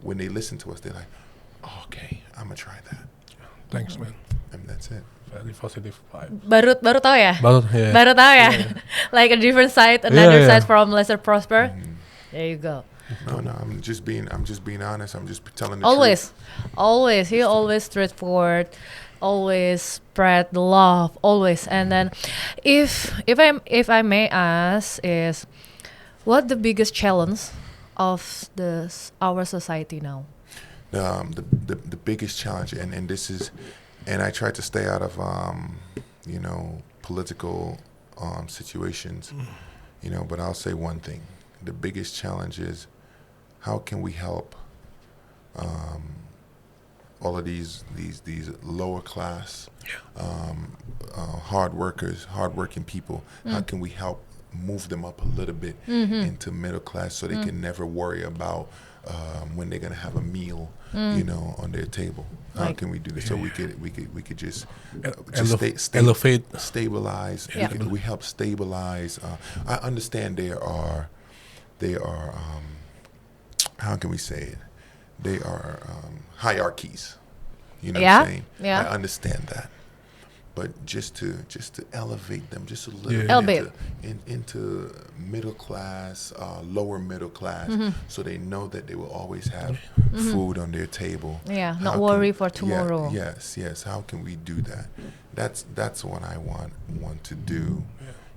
when they listen to us, they're like, oh, okay, I'm gonna try that. Thanks, man. And that's it. Very positive vibe. Baru tahu ya? Yeah. Baru tahu ya? Like a different side, another side from Lester Prosper. There you go. No, I'm just being honest. I'm just telling the truth. Always. He always straightforward. Always spread the love. Always. And then, if I may ask, is what the biggest challenge of our society now? The biggest challenge, and this is, and I try to stay out of you know, political situations, you know, but I'll say one thing: the biggest challenge is how can we help all of these lower class hardworking people? How can we help move them up a little bit into middle class so they can never worry about when they're gonna have a meal, you know, on their table? How can we do this? So we could just stabilize. We help stabilize. I understand there are how can we say it? They are hierarchies. You know what I'm saying? Yeah. I understand that. But just to elevate them just a little bit into middle class, lower middle class, so they know that they will always have food on their table. Yeah, not worry for tomorrow. Yes. How can we do that? That's what I want to do.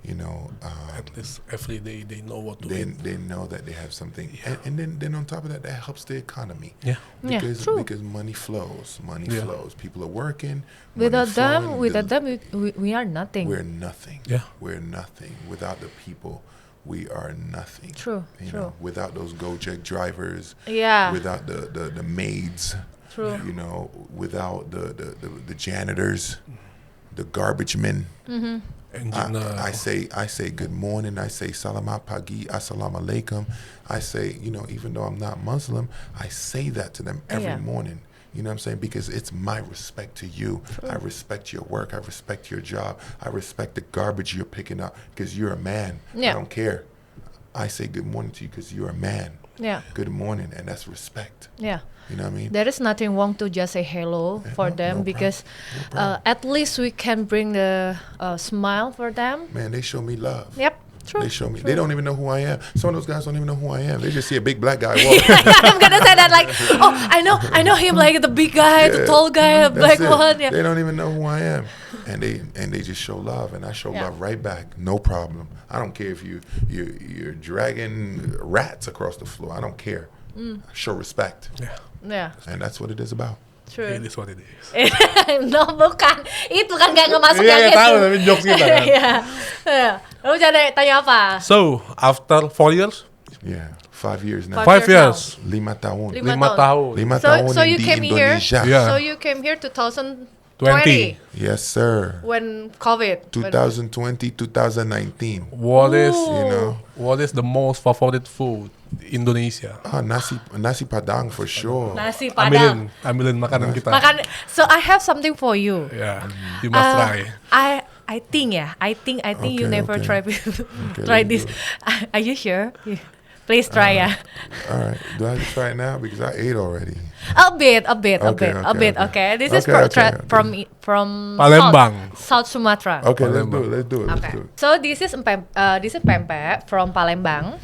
You know, at least every day they know what to eat. They know that they have something, and then on top of that, that helps the economy. Because money flows. People are working. Without them, we are nothing. We're nothing. Yeah, we're nothing. Without the people, we are nothing. True. Know, without those Gojek drivers. Yeah. Without the maids. True. You know, without the janitors, the garbage men. I say good morning. I say salamat pagi, assalamu alaikum. I say, you know, even though I'm not Muslim, I say that to them every morning. You know what I'm saying? Because it's my respect to you. True. I respect your work. I respect your job. I respect the garbage you're picking up because you're a man. I don't care. I say good morning to you because you're a man. Good morning, and that's respect. You know what I mean? There is nothing wrong to just say hello for them because at least we can bring the smile for them. Man, they show me love. Yep. True. They show me. True. They don't even know who I am. Some of those guys don't even know who I am. They just see a big black guy walk. I'm gonna say that like, oh, I know him, like the big guy, the tall guy, the black one. Yeah. They don't even know who I am, and they just show love, and I show love right back. No problem. I don't care if you're dragging rats across the floor. I don't care. I show respect. Yeah. And that's what it is about. True. It is what it is. No, bukan. Itu kan gak ngemasuk yang itu. Tahu tapi jokes kita kan. Lalu tanya apa? So, after 4 years? Yeah, 5 years now. 5 years. 5 tahun. 5 tahun. 5 tahun So you di came Indonesia. here. So you came here 2020. Yes, sir. When COVID. 2020, 2019. What is, you know? What is the most favorite food Indonesia? Nasi Padang for sure. Nasi Padang. Ambilin makanan kita. So I have something for you. Yeah, you must try. I think you never tried this. Are you sure? Please try, All right. Do I have to try it now? Because I ate already. A bit. Okay. This is from Palembang. South Sumatra. Okay, let's do it. Okay. So this is pempek from Palembang,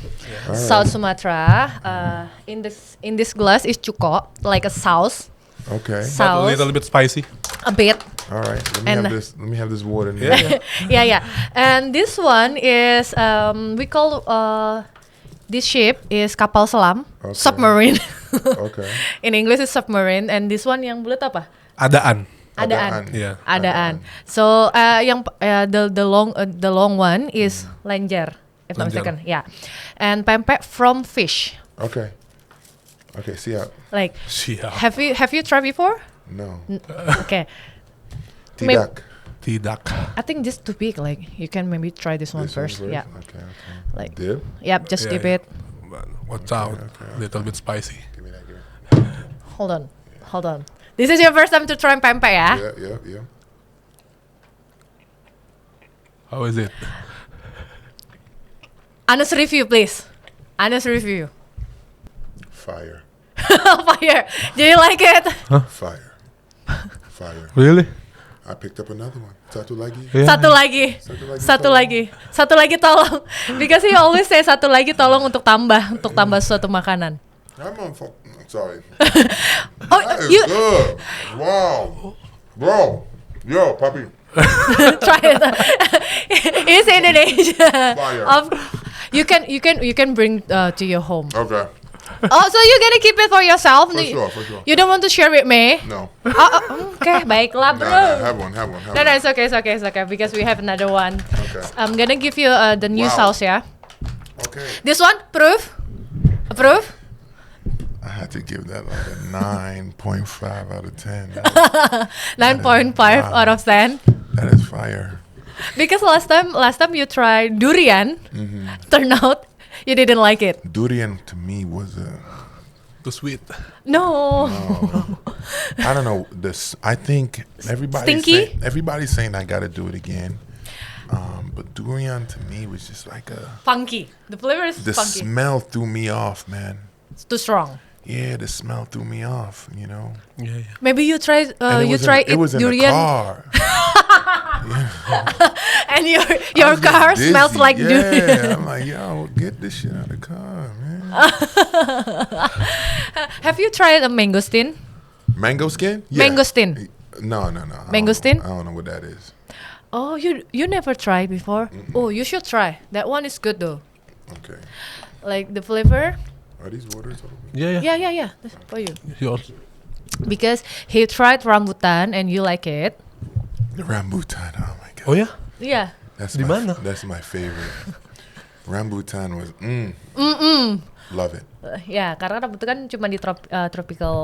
South Sumatra. In this glass is cuko, like a sauce. Okay. But a little bit spicy. A bit. All right. Let me have this water now. Yeah. And this one is we call this ship is kapal selam, submarine. Okay. In English it's submarine, and this one yang bulat apa? Adaan. Yeah. Adaan. So the long one is lenjer, if I'm not mistaken. Yeah. And pempek from fish. Okay. See ya. Like, have you tried before? No. Okay. Tidak. I think just too big. Like, you can maybe try this one first. Yeah. Okay. Like dip. Yep, just dip it. Watch out. Little bit spicy. Give me that. Hold on. This is your first time to try pempek, ya? Yeah. Oh, How is it? Honest review, please. Honest review. Fire. Fire. Do you like it? Huh? Fire. Really? I picked up another one. Satu lagi. Yeah. Satu lagi tolong. Because he always say satu lagi tolong untuk tambah suatu makanan. I'm sorry. Oh, that is you good. Wow. Bro. Yo, puppy. try it. It's Indonesia. Fire. You can bring to your home. Okay. Oh, so you're gonna keep it for yourself? For sure. You don't want to share with me? No. Okay, baiklah, bro. Nah, have one. No, it's okay. Because we have another one. Okay. I'm gonna give you the new sauce, yeah. Okay. This one, approve. I had to give that like a 9.5 out of 10. 9.5 out of 10. That is fire. Because last time you tried durian, turned out you didn't like it. Durian to me was Too sweet. No. I don't know. I think everybody's saying I gotta do it again. But durian to me was just like Funky. The flavor is the funky. smell threw me off, man. It's too strong. Yeah, the smell threw me off. You know. Yeah. Maybe you tried. It was in durian. the car. And your car smells like durian. Yeah, I'm like, yo, get this shit out of the car, man. Have you tried a mangosteen? Mango skin? Yeah. Mangosteen. No. Mangosteen? I don't know what that is. Oh, you never tried before? Oh, you should try. That one is good though. Okay. Like the flavor. Are these waters open? Yeah. Yeah. That's for you. Yours. Because he tried rambutan and you like it. The rambutan, oh my god. Oh yeah? Yeah. That's Di mana? That's my favorite. Rambutan was Love it. Ya, karena rambut itu kan cuma di tropical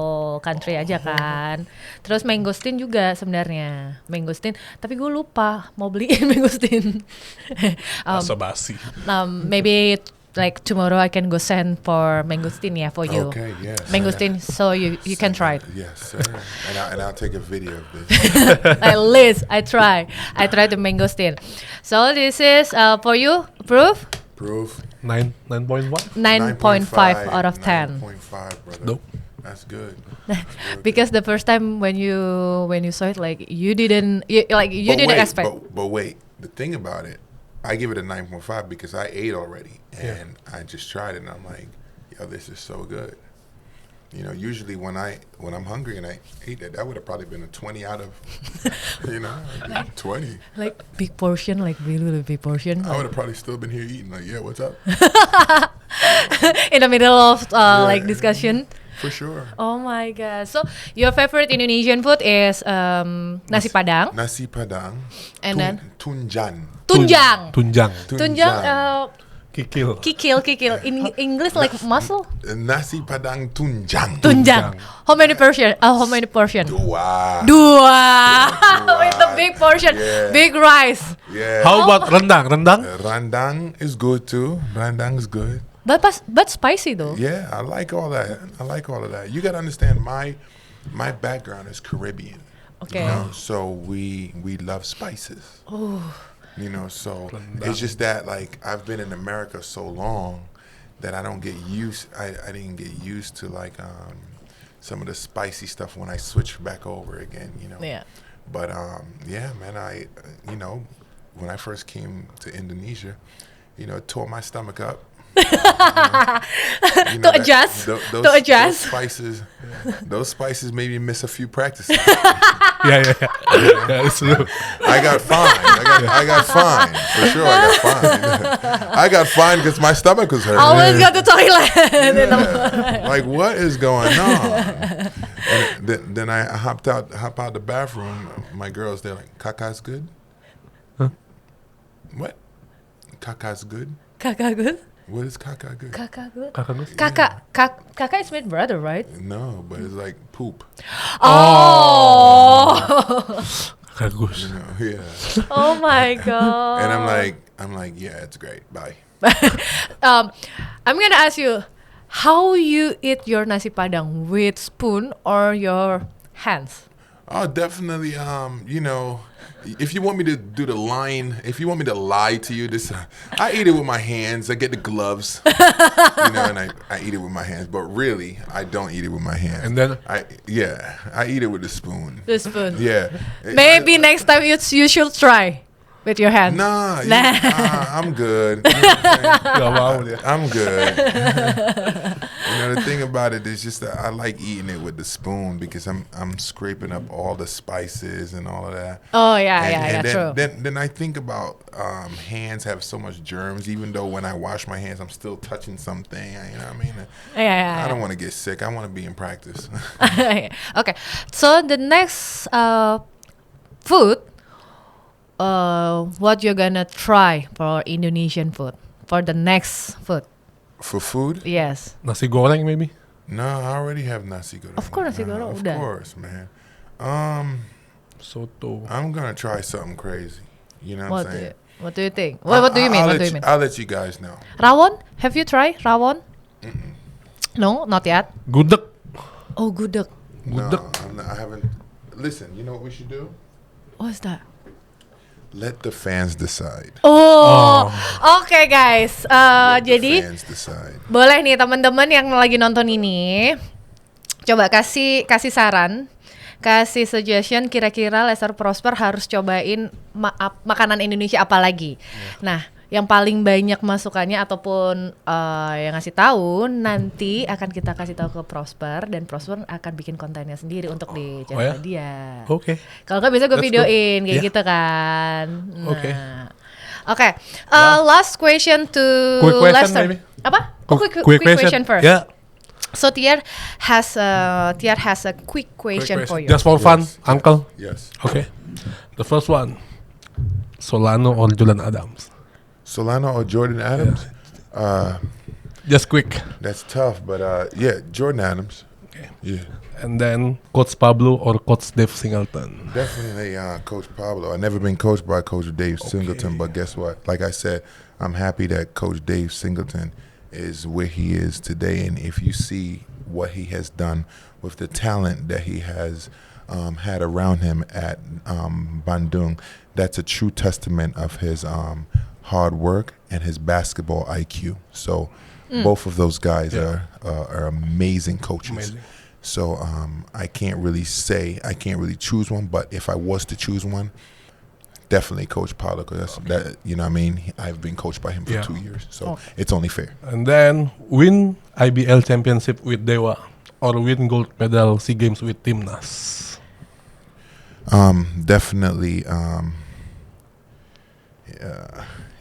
country aja kan. Terus mangosteen juga sebenarnya. Mangosteen, tapi gue lupa mau beliin mangosteen. Basa basi. Maybe like tomorrow I can go send for mangosteen for you. Okay, yes. Mangosteen, so you can try it. Yes, sir. And I'll take a video of this. At least I try the mangosteen. So this is for you, proof? Proof. 9.1. 9.5 out of 10. 9.5, brother. Nope. That's good. Because the first time when you saw it, like you didn't expect. But wait, the thing about it, I give it a 9.5 because I ate already and I just tried it and I'm like, yo, this is so good. You know, usually when I'm hungry and I eat it, that would have probably been a 20 out of, 20. Like big portion, like really big portion. I would have probably still been here eating. Like, yeah, what's up? In the middle of like discussion. For sure. Oh my god! So your favorite Indonesian food is nasi padang. Nasi padang. And then tunjang. Tunjang. Kikil. In English like muscle. Nasi padang tunjang. Tunjang. How many portion? Dua. With the big portion, big rice. Yeah. How about rendang? Rendang is good too. Rendang is good. But spicy though. Yeah, I like all that. You gotta understand my background is Caribbean. Okay. You know, so we love spices. Oh. You know, so it's just that like I've been in America so long that I don't get used. I didn't get used to like some of the spicy stuff when I switch back over again. You know. Yeah. But yeah, man, when I first came to Indonesia, it tore my stomach up. To adjust. Those spices made me miss a few practices. Yeah, it's true. I got fined. I got fined for sure. I got fined because my stomach was hurting. Always go to toilet. Like what is going on? And then I hop out the bathroom. My girls, they're like, "Kaka's good." Huh? What? Kaka's good. Kaka good. What is kaka good? Kaka good. Kakak Kaka is my brother, right? No, but it's like poop. Oh. Bagus. Yeah. Oh my god. And I'm like, yeah, it's great. Bye. I'm gonna ask you, how you eat your nasi padang, with spoon or your hands? Oh, definitely. If you want me to do the line, if you want me to lie to you, I eat it with my hands. I get the gloves, and I eat it with my hands. But really, I don't eat it with my hands. And then I eat it with the spoon. The spoon. Yeah. Maybe next time you should try with your hands. Nah, I'm good. I'm good. The thing about it is just that I like eating it with the spoon because I'm scraping up all the spices and all of that. Oh yeah, true. Then I think about hands have so much germs. Even though when I wash my hands, I'm still touching something. You know what I mean? Yeah. I don't want to get sick. I want to be in practice. Okay, so the next food. What you're gonna try for Indonesian food for the next food? For food? Yes. Nasi goreng maybe. No, I already have nasi goreng. Of course, nasi goreng. Of course, man. Soto. I'm gonna try something crazy. You know what I'm saying? What do you think? What do you mean? I'll let you guys know. Rawon? Have you tried rawon? No, not yet. Gudeg. Oh, gudeg. No, I haven't. Listen, you know what we should do? What's that? Let the fans decide. Oke guys. Jadi fans decide. Boleh nih teman-teman yang lagi nonton ini, coba kasih saran, kasih suggestion kira-kira Lester Prosper harus cobain makanan Indonesia apa lagi. Nah, yang paling banyak masukannya ataupun yang ngasih tahu nanti akan kita kasih tahu ke Prosper dan Prosper akan bikin kontennya sendiri untuk di channel dia. Oke. Kalau nggak bisa gue videoin kayak gitu kan. Nah. Oke. Last question to quick question Lester. maybe? Apa? Quick question first. Yeah. So Tiar has a quick question for you. Just for fun, Uncle. Yes. Okay. The first one, Solano or Julian Adams? Solano or Jordan Adams? Just quick. That's tough, but yeah, Jordan Adams. Okay. Yeah, And then Coach Pablo or Coach Dave Singleton? definitely Coach Pablo. I've never been coached by Coach Dave Singleton, but guess what? Like I said, I'm happy that Coach Dave Singleton is where he is today. And if you see what he has done with the talent that he has had around him at Bandung, that's a true testament of his hard work and his basketball IQ. So both of those guys are amazing coaches. Amazing. So I can't really choose one, but if I was to choose one, definitely Coach Paulo, because that, you know what I mean, I've been coached by him for 2 years, so it's only fair. And then win IBL championship with Dewa or win gold medal SEA Games with Timnas? Definitely.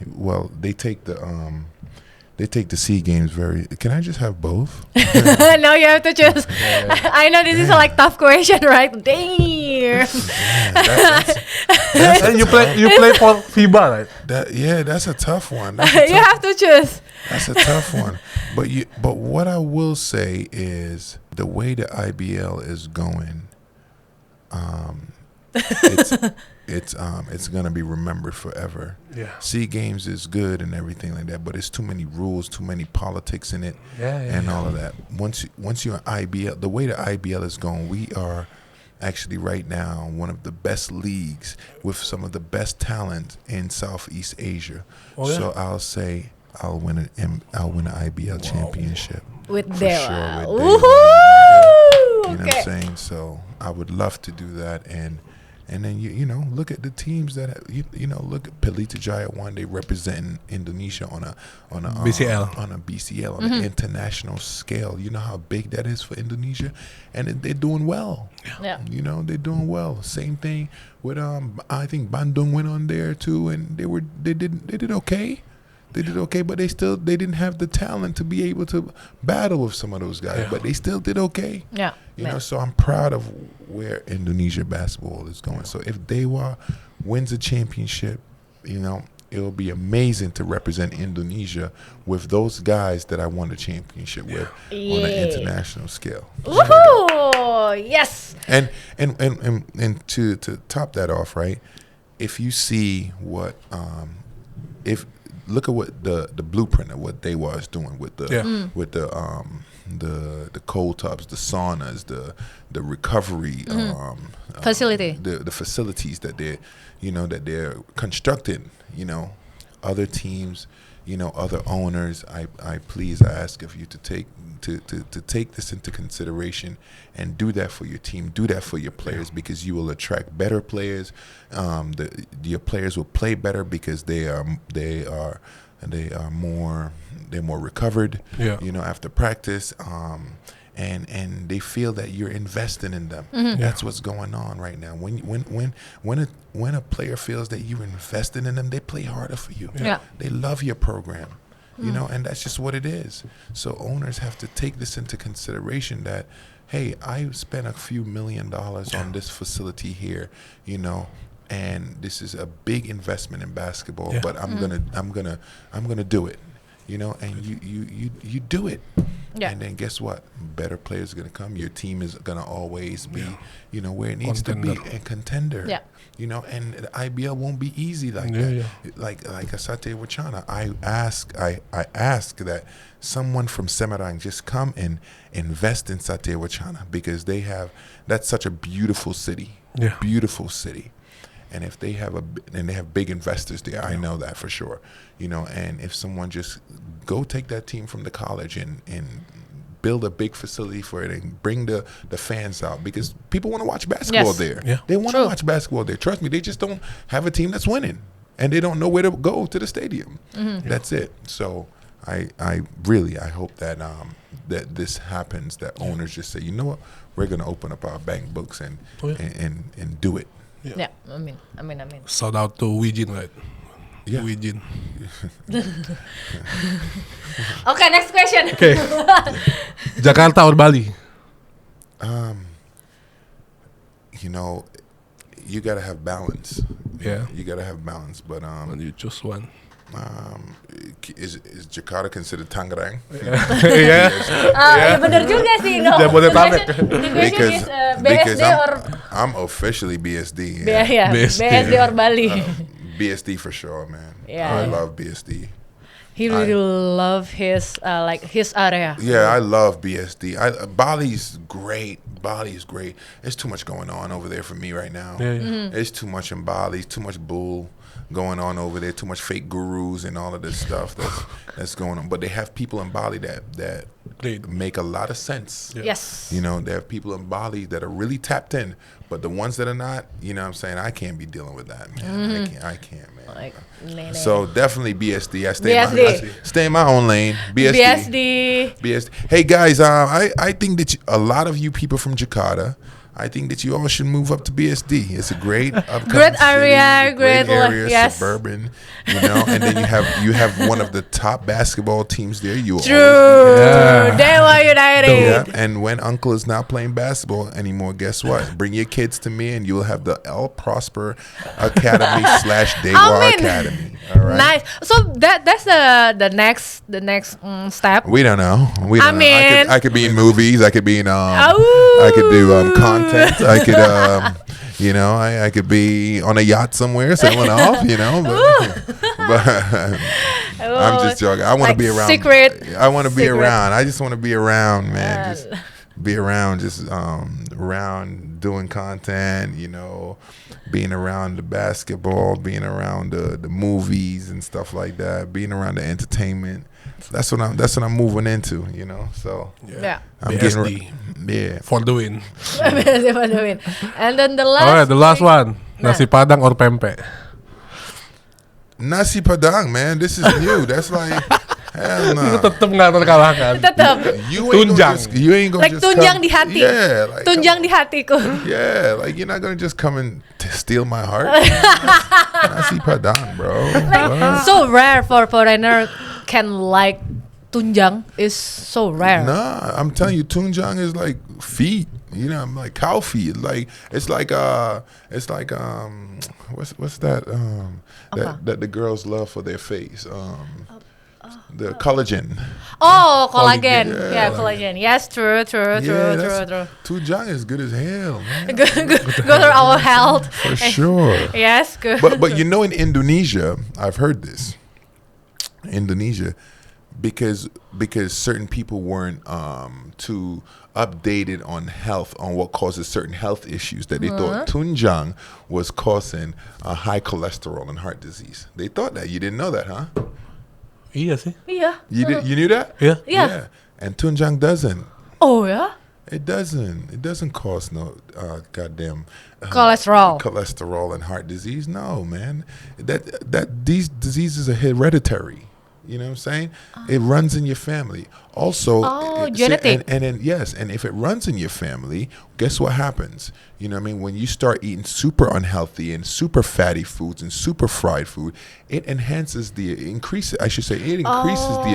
Well, they take the SEA Games very. Can I just have both? No, you have to choose. I know this is a like tough question, right? Damn. And you play for FIBA, right? That's a tough one. You have to choose. That's a tough one. But what I will say is the way the IBL is going, it's gonna be remembered forever. Yeah. SEA Games is good and everything like that, but it's too many rules, too many politics in it, and all of that. Once you're in IBL, the way the IBL is going, we are actually right now one of the best leagues with some of the best talent in Southeast Asia. So I'll say I'll win an IBL championship With for Dewa. sure. With Woohoo! Dewa. You know what I'm Okay. saying? So I would love to do that, and then you know, look at the teams that look at Pilih one. They representing Indonesia on a BCL. on a BCL on an international scale. You know how big that is for Indonesia, and they're doing well. Yeah. You know, they're doing well. Same thing with I think Bandung went on there too, and they did okay. They did okay, but they didn't have the talent to be able to battle with some of those guys. But they still did okay. Yeah. You know, so I'm proud of where Indonesia basketball is going. So if Dewa wins a championship, you know, it'll be amazing to represent Indonesia with those guys that I won the championship with on an international scale. Woohoo! Yes. And to top that off, right? If you see what look at what the blueprint of what Dewa is doing with the cold tubs, the saunas, the recovery Facility. the facilities that they're constructing. You know, other teams, you know, other owners. I ask of you to take this into consideration and do that for your team, do that for your players, because you will attract better players. Your players will play better because they're more recovered. You know, after practice. And they feel that you're investing in them. That's what's going on right now. When a player feels that you're investing in them, they play harder for you. They love your program. You know, and that's just what it is. So owners have to take this into consideration that, hey, I spent a few $1 million on this facility here, you know, and this is a big investment in basketball, but I'm gonna do it, you know, and you do it. And then guess what? Better players are gonna come. Your team is gonna always be, you know, where it needs to be, a contender. You know, and the IBL won't be easy like that. Like Asate Wachana, I ask that someone from Semarang just come and invest in Satya Wachana, because that's such a beautiful city. Beautiful city. And if they have big investors there, I know that for sure. You know, and if someone just go take that team from the college and build a big facility for it and bring the fans out, because people want to watch basketball there. They want to watch basketball there. Trust me, they just don't have a team that's winning, and they don't know where to go to the stadium. That's it. So I hope that that this happens, that owners just say, you know what, we're going to open up our bank books and do it. I mean. Shout out to Wijin, right? Wijin. Okay, next question. Okay. Jakarta or Bali? You know, you gotta have balance. Yeah. You gotta have balance, but And you choose one. Is Jakarta considered Tangerang? Iya. Ya benar juga sih. No. Jabodetabek. The question is BSD or I'm officially BSD. BSD or Bali. BSD for sure, man. Yeah. I love BSD. He really love his his area. Yeah, I love BSD. Bali's great. Bali is great. There's too much going on over there for me right now. There's too much in Bali. Too much bull going on over there. Too much fake gurus and all of this stuff that's going on. But they have people in Bali that make a lot of sense. Yeah. Yes. You know, there are people in Bali that are really tapped in. But the ones that are not, you know what I'm saying, I can't be dealing with that, man. I can't, man. Like, So definitely BSD. I BSD. stay in my own lane. BSD. Hey guys, I think that a lot of you people from Jakarta, I think that you all should move up to BSD. It's a great great area, great area, yes. suburban, you know. And then you have one of the top basketball teams there. You True. Dewa United. Yeah, and when Uncle is not playing basketball anymore, guess what? Bring your kids to me, and you'll have the El Prosper Academy / Dewa Academy. All right. Nice. So that's the next step. We don't know. I could be in movies. I could be in Oh. I could do content. I could I could be on a yacht somewhere sailing off. You know, but I'm just joking. I want to be around. Secret. I want to be around. I just want to be around, man. Just be around. Just around doing content. You know, being around the basketball, being around the movies and stuff like that. Being around the entertainment. That's what I'm moving into. You know, so Yeah. I'm BSD. For the win. And then the last. Alright, the last one. Nasi Padang or pempek? Nasi Padang, man. This is new. That's like hell Itu no. tetap nggak terkalahkan. Tetap. You ain't gonna Like just tunjang come, di hati. Yeah, like Tunjang di hatiku. yeah, like you're not gonna just come and steal my heart. Nasi Padang, bro. What? So rare for foreigner can like tunjang is so rare. Nah, I'm telling you, tunjang is like feet. You know, I'm like cow feet. Like it's like what's that that the girls love for their face. The collagen. Oh, collagen. Collagen, Yeah, yeah. collagen. Yes, true. Tunjang is good as hell, man. Good for our health. For sure. Yes, good. But you know, in Indonesia, I've heard this. Indonesia, because certain people weren't too updated on health, on what causes certain health issues, that they thought tunjang was causing high cholesterol and heart disease. They thought that. You didn't know that, huh? Iya sih. Yeah. You knew that? Yeah. Yeah. And tunjang doesn't. Oh yeah. It doesn't cause no goddamn Cholesterol and heart disease. No, man. That these diseases are hereditary. You know what I'm saying? It runs in your family. Also, genetic. And then yes, and if it runs in your family, guess what happens? You know what I mean? When you start eating super unhealthy and super fatty foods and super fried food, it increases the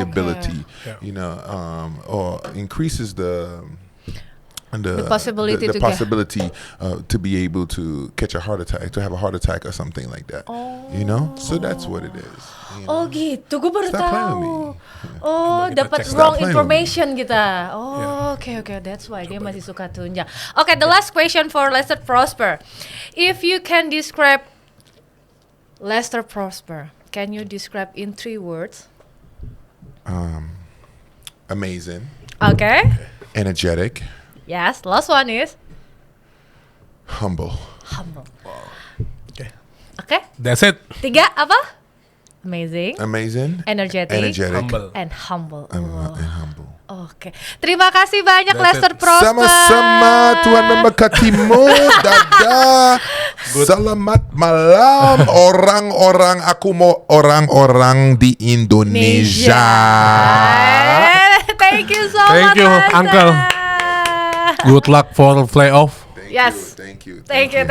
ability, you know, or increases the possibility to be able to catch a heart attack, to have a heart attack or something like that. You know? So that's what it is. You know? Oh gitu, gue baru Stop playing with tahu. me. Oh, dapat Stop wrong playing with information kita. Oh, okay, that's why dia masih suka tunjang. Okay, the last question for Lester Prosper. If you can describe Lester Prosper, can you describe in 3 words? Amazing. Okay. Energetic. Yes, last one is Humble. Okay. That's it. 3 apa? Amazing. Energetic. Humble. And humble. And humble. Oke. Terima kasih banyak Lester Prosper. Sama-sama, Tuhan memberkatimu. Dadah. Selamat malam orang-orang, aku mau orang-orang di Indonesia. Thank you so much. Thank you, Lester. Uncle. Good luck for playoff. Yes. Thank you. Thank you.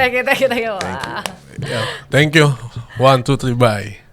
Thank you. 1, 2, 3, bye.